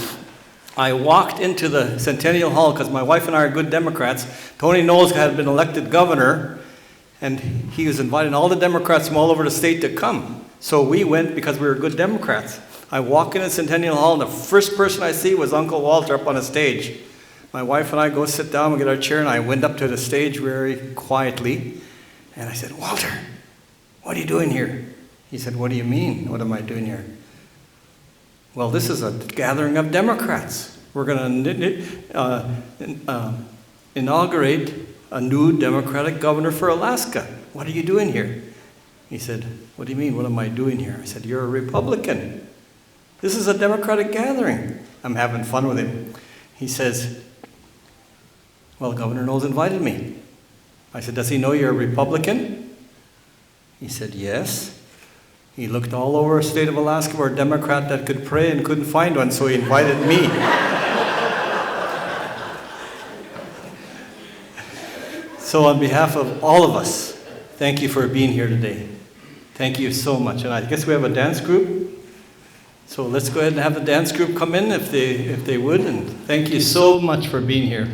I walked into the Centennial Hall because my wife and I are good Democrats. Tony Knowles had been elected governor, and he was inviting all the Democrats from all over the state to come. So we went because we were good Democrats. I walk into Centennial Hall, and the first person I see was Uncle Walter up on a stage. My wife and I go sit down, we get our chair, and I went up to the stage very quietly. And I said, Walter, what are you doing here? He said, what do you mean? What am I doing here? Well, this is a gathering of Democrats. We're going to inaugurate a new Democratic governor for Alaska. What are you doing here? He said, what do you mean, what am I doing here? I said, you're a Republican. This is a Democratic gathering. I'm having fun with him. He says, well, Governor Knowles invited me. I said, does he know you're a Republican? He said, yes. He looked all over the state of Alaska for a Democrat that could pray and couldn't find one, so he invited me. So on behalf of all of us, thank you for being here today. Thank you so much. And I guess we have a dance group. So let's go ahead and have the dance group come in if they would. And thank you so much for being here.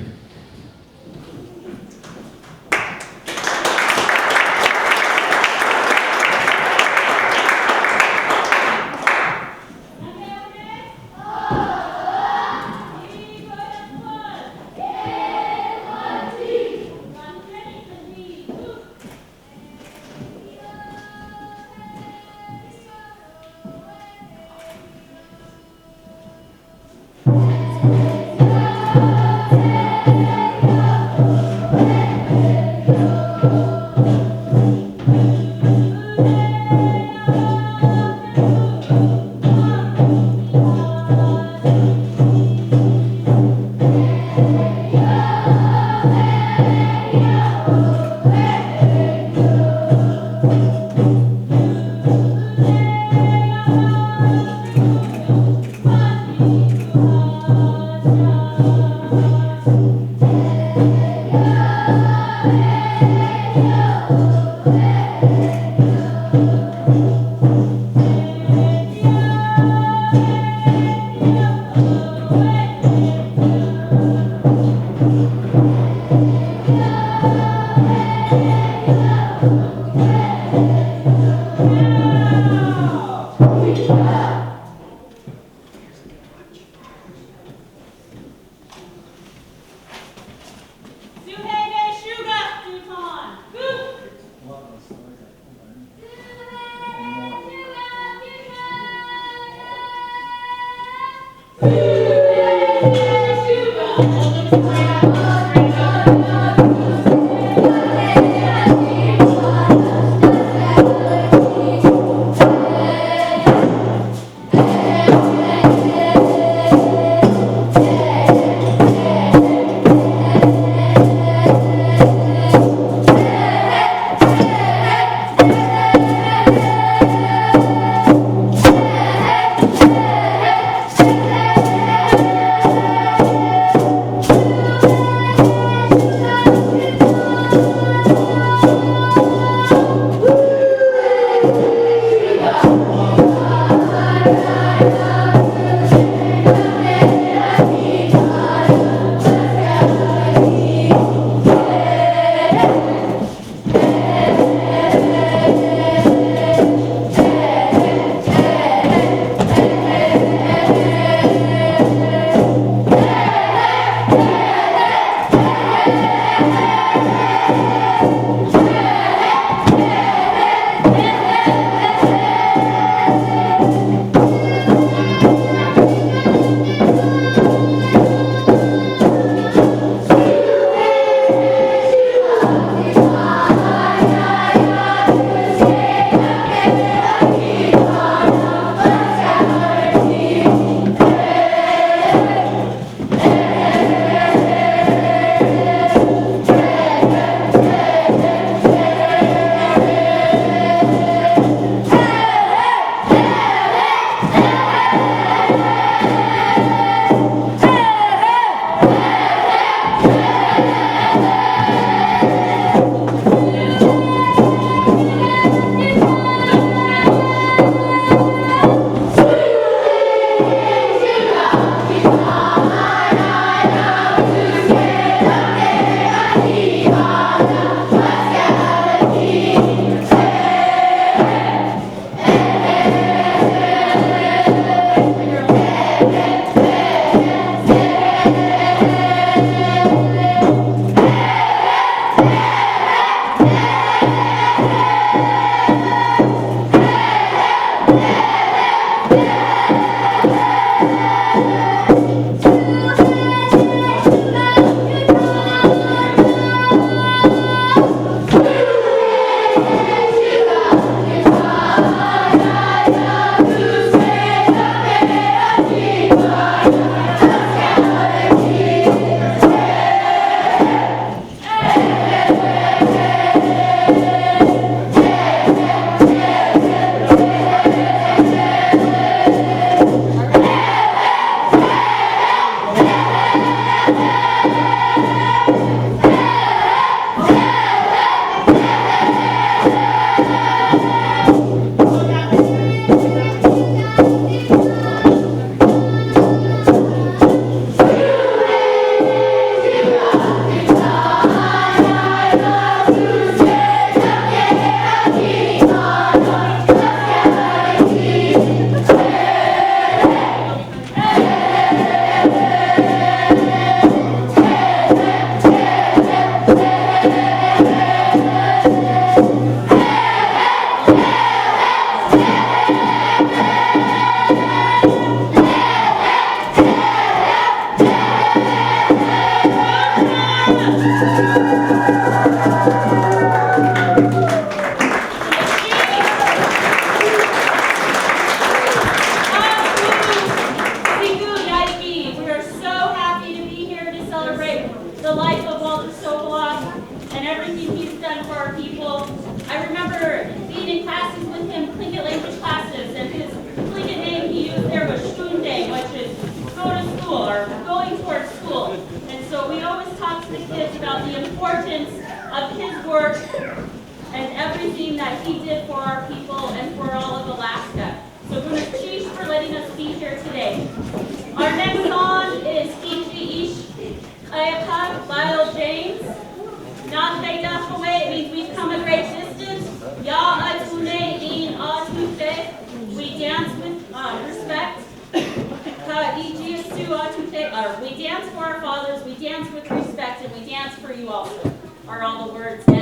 We dance for our fathers, we dance with respect, and we dance for you also, are all the words. And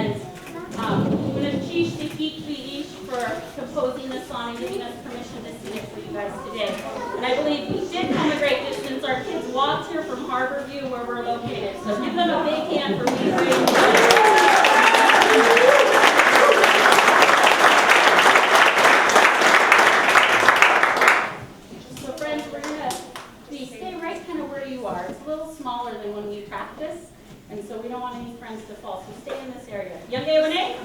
for composing this song and giving us permission to sing it for you guys today. And I believe we did come a great distance. Our kids walked here from Harborview, where we're located. So give them a big hand for being brave. So friends, we're going to stay right kind of where you are. It's a little smaller than when we practice, and so we don't want any friends to fall. So stay in this area. Yangewene?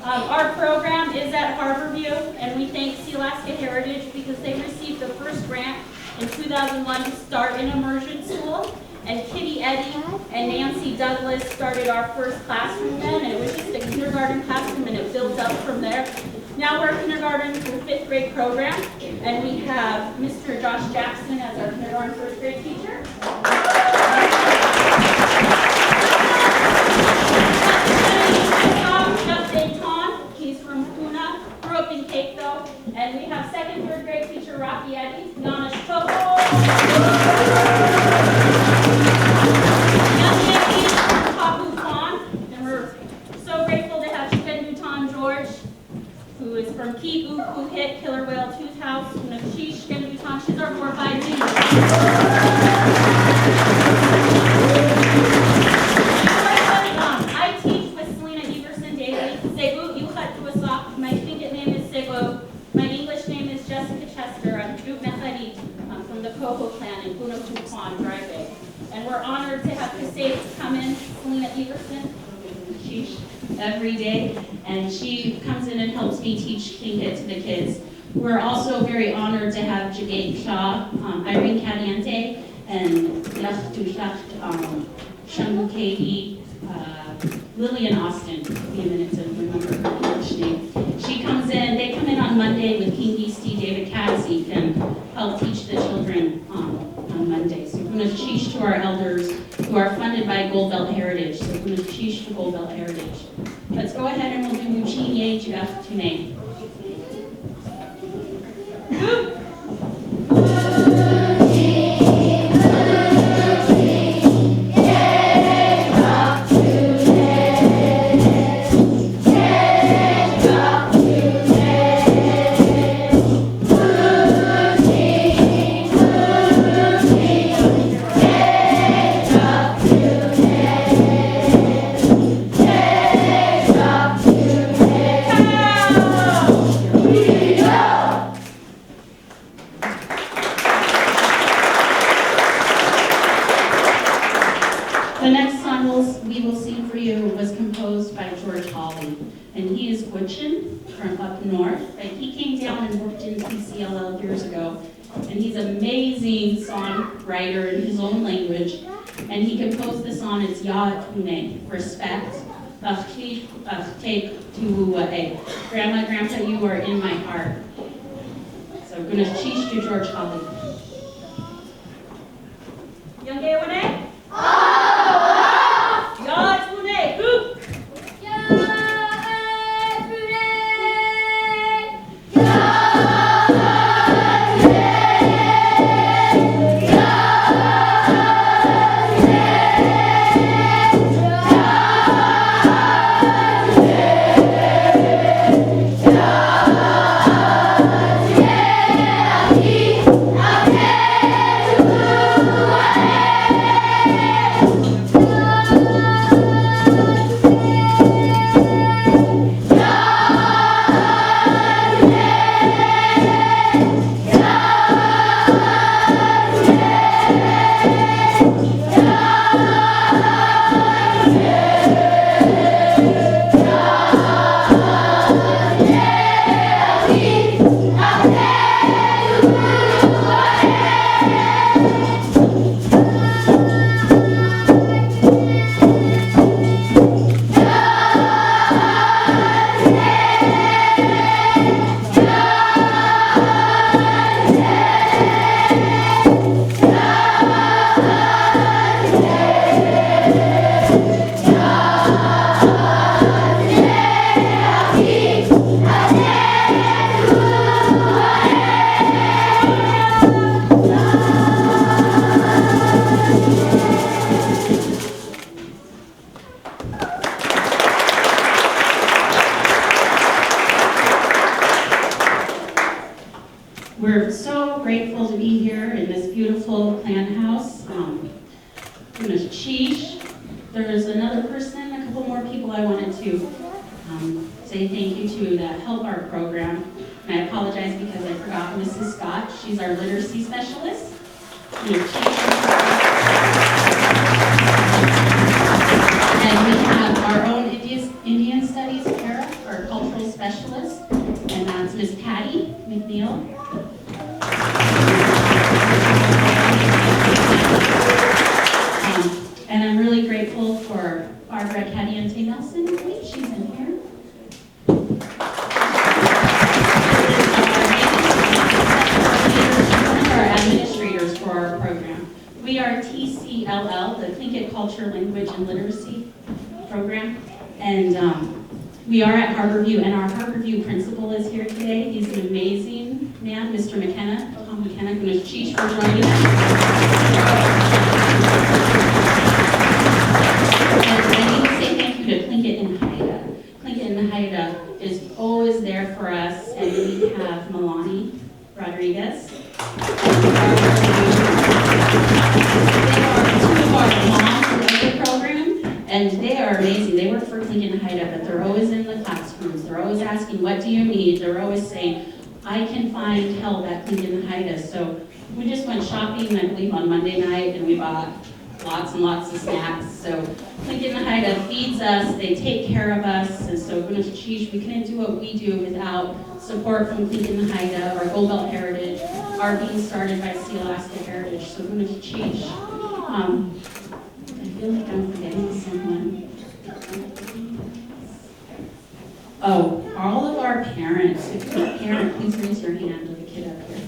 Our program is at Harborview, and we thank Sealaska Heritage because they received the first grant in 2001 to start an immersion school. And Kitty Eddy and Nancy Douglas started our first classroom then, and it was just a kindergarten classroom, and it built up from there. Now we're a kindergarten through 5th grade program, and we have Mr. Josh Jackson as our kindergarten 1st grade teacher. He's from Puna, grew up in Cape though, and we have 2nd, 3rd grade teacher Rocky Eddy, Yana Shoko. And we're so grateful to have Shkendutan George, who is from Keep Ukuhit, Killer Whale Tooth House, Nakshi Shkendutan. She's our 4-5 teacher. I teach with Selena Everson daily. Segu Yuchat Tuasak. My Tlingit name is Segu. My English name is Jessica Chester. I'm Druk Mechadi. I'm from the Coho clan in Gunapupan, Driveway. And we're honored to have Kasei come in, Selena Everson, sheesh, every day. And she comes in and helps me teach Tlingit to the kids. We're also very honored to have Kaajaakwtí, Irene Caliente, and Shamu Katie, Lillian Austin. Give me a minute to remember her English name. She comes in, they come in on Monday with King DC David Kaajaakwtí and help teach the children on Monday. So we're going to teach to our elders who are funded by Gold Belt Heritage. So we're going to teach to Gold Belt Heritage. Let's go ahead and we'll do Muchin Yéil Kaajaakwtí. Good. The next song we will sing for you was composed by George Hawley, and he is Gwich'in from up north. But he came down and worked in PCLL years ago, and he's an amazing songwriter in his own language. And he composed the song, it's Kaajaakwtí, respect. Grandma, Grandpa, you are in my heart. So we're going to teach to George Hawley. Kaajaakwtí? Kaajaakwtí, go! We're so grateful to be here in this beautiful clan house. There's another person, a couple more people I wanted to say thank you to that help our program. And I apologize because I forgot Mrs. Scott. She's our literacy specialist. And we have our own Indian Studies Para, our cultural specialist, and that's Miss Patty McNeil. And I'm really grateful for Barbara Cadiente Nelson. I think she's in here. One of our administrators for our program. We are TCLL, the Tlingit Culture, Language, and Literacy program. And we are at Harborview, and our Harborview principal is here today. He's an amazing man, Mr. McKenna. Tom McKenna, going to teach for joining us. And I need to say thank you to Tlingit and Haida. Tlingit and Haida is always there for us, and we have Milani Rodriguez. They are two of our moms of the program, and they are amazing. They work for Tlingit and Haida, but they're always in the classrooms. They're always asking, what do you need? They're always saying, I can find help at Tlingit and Haida. So we just went shopping, I believe, on Monday night, and we bought lots and lots of snacks. So Tlingit and Haida feeds us, they take care of us, and so we couldn't do what we do without support from Tlingit and Haida, our Gold Belt Heritage, our being started by Sealaska Heritage. So we're going to change. I feel like I'm forgetting someone. Oh, all of our parents. If you're a parent, please raise your hand with a kid up here.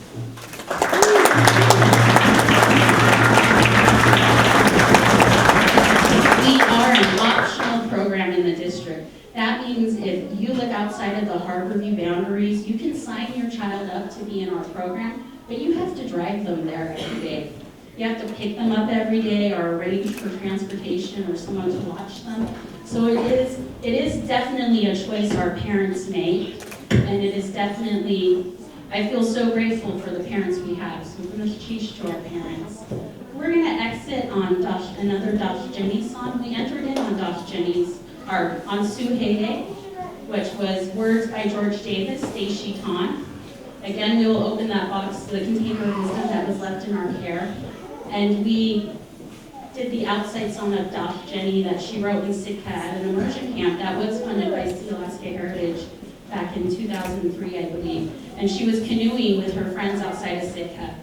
We are an optional program in the district. That means if you live outside of the Harborview boundaries, you can sign your child up to be in our program, but you have to drive them there every day. You have to pick them up every day or arrange for transportation or someone to watch them. So it is definitely a choice our parents make, and it is definitely, I feel so grateful for the parents we have. So we're going to teach to our parents. We're going to exit on another Dosh Jenny song. We entered in on Dosh Jenny's, on Suhede, which was words by George Davis, Deishi Tan. Again, we will open that box, the container of wisdom that was left in our care. And we did the outside song of Doc Jenny that she wrote in Sitka at an immersion camp that was funded by Sealaska Heritage back in 2003, I believe. And she was canoeing with her friends outside of Sitka.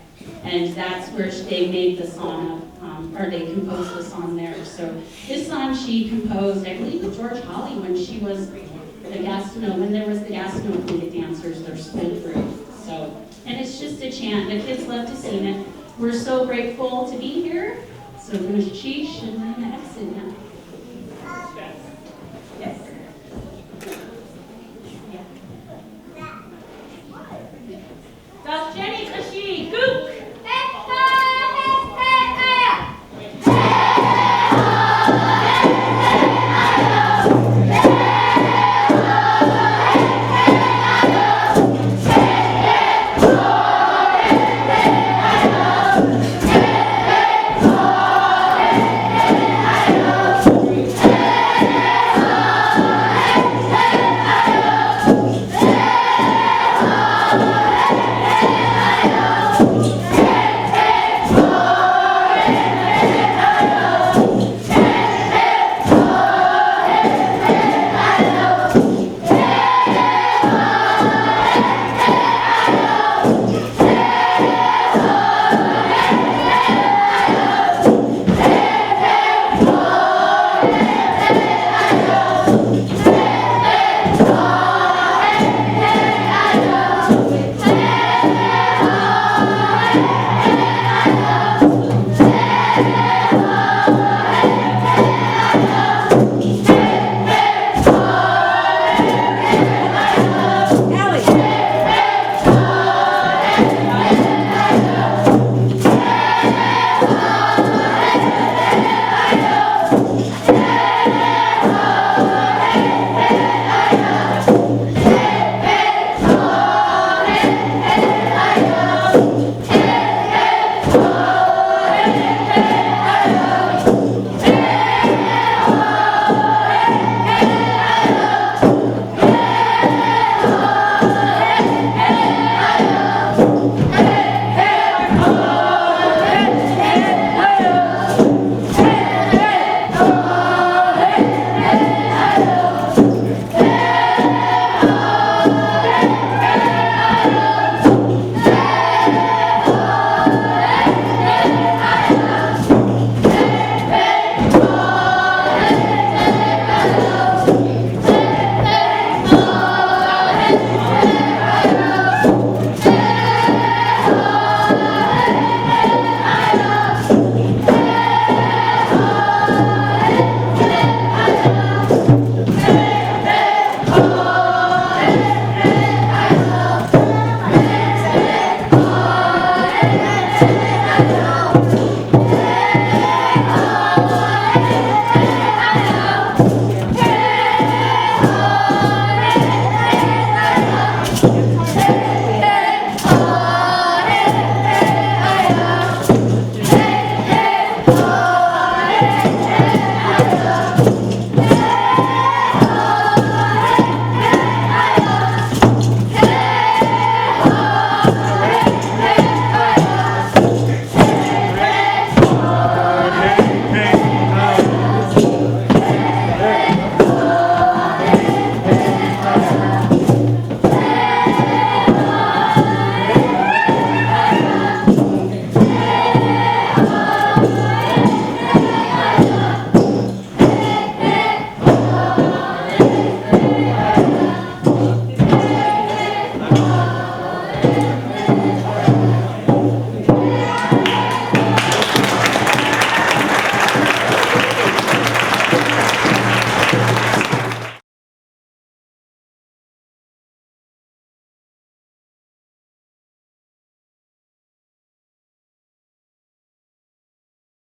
And that's where they made the song up, or they composed the song there. So this song she composed, I believe, with George Holly when she was the Gastineau, when there was the Gastineau Tlingit dancers, their school group. So, and it's just a chant. The kids love to sing it. We're so grateful to be here. So we're going to sheesh and then exit now.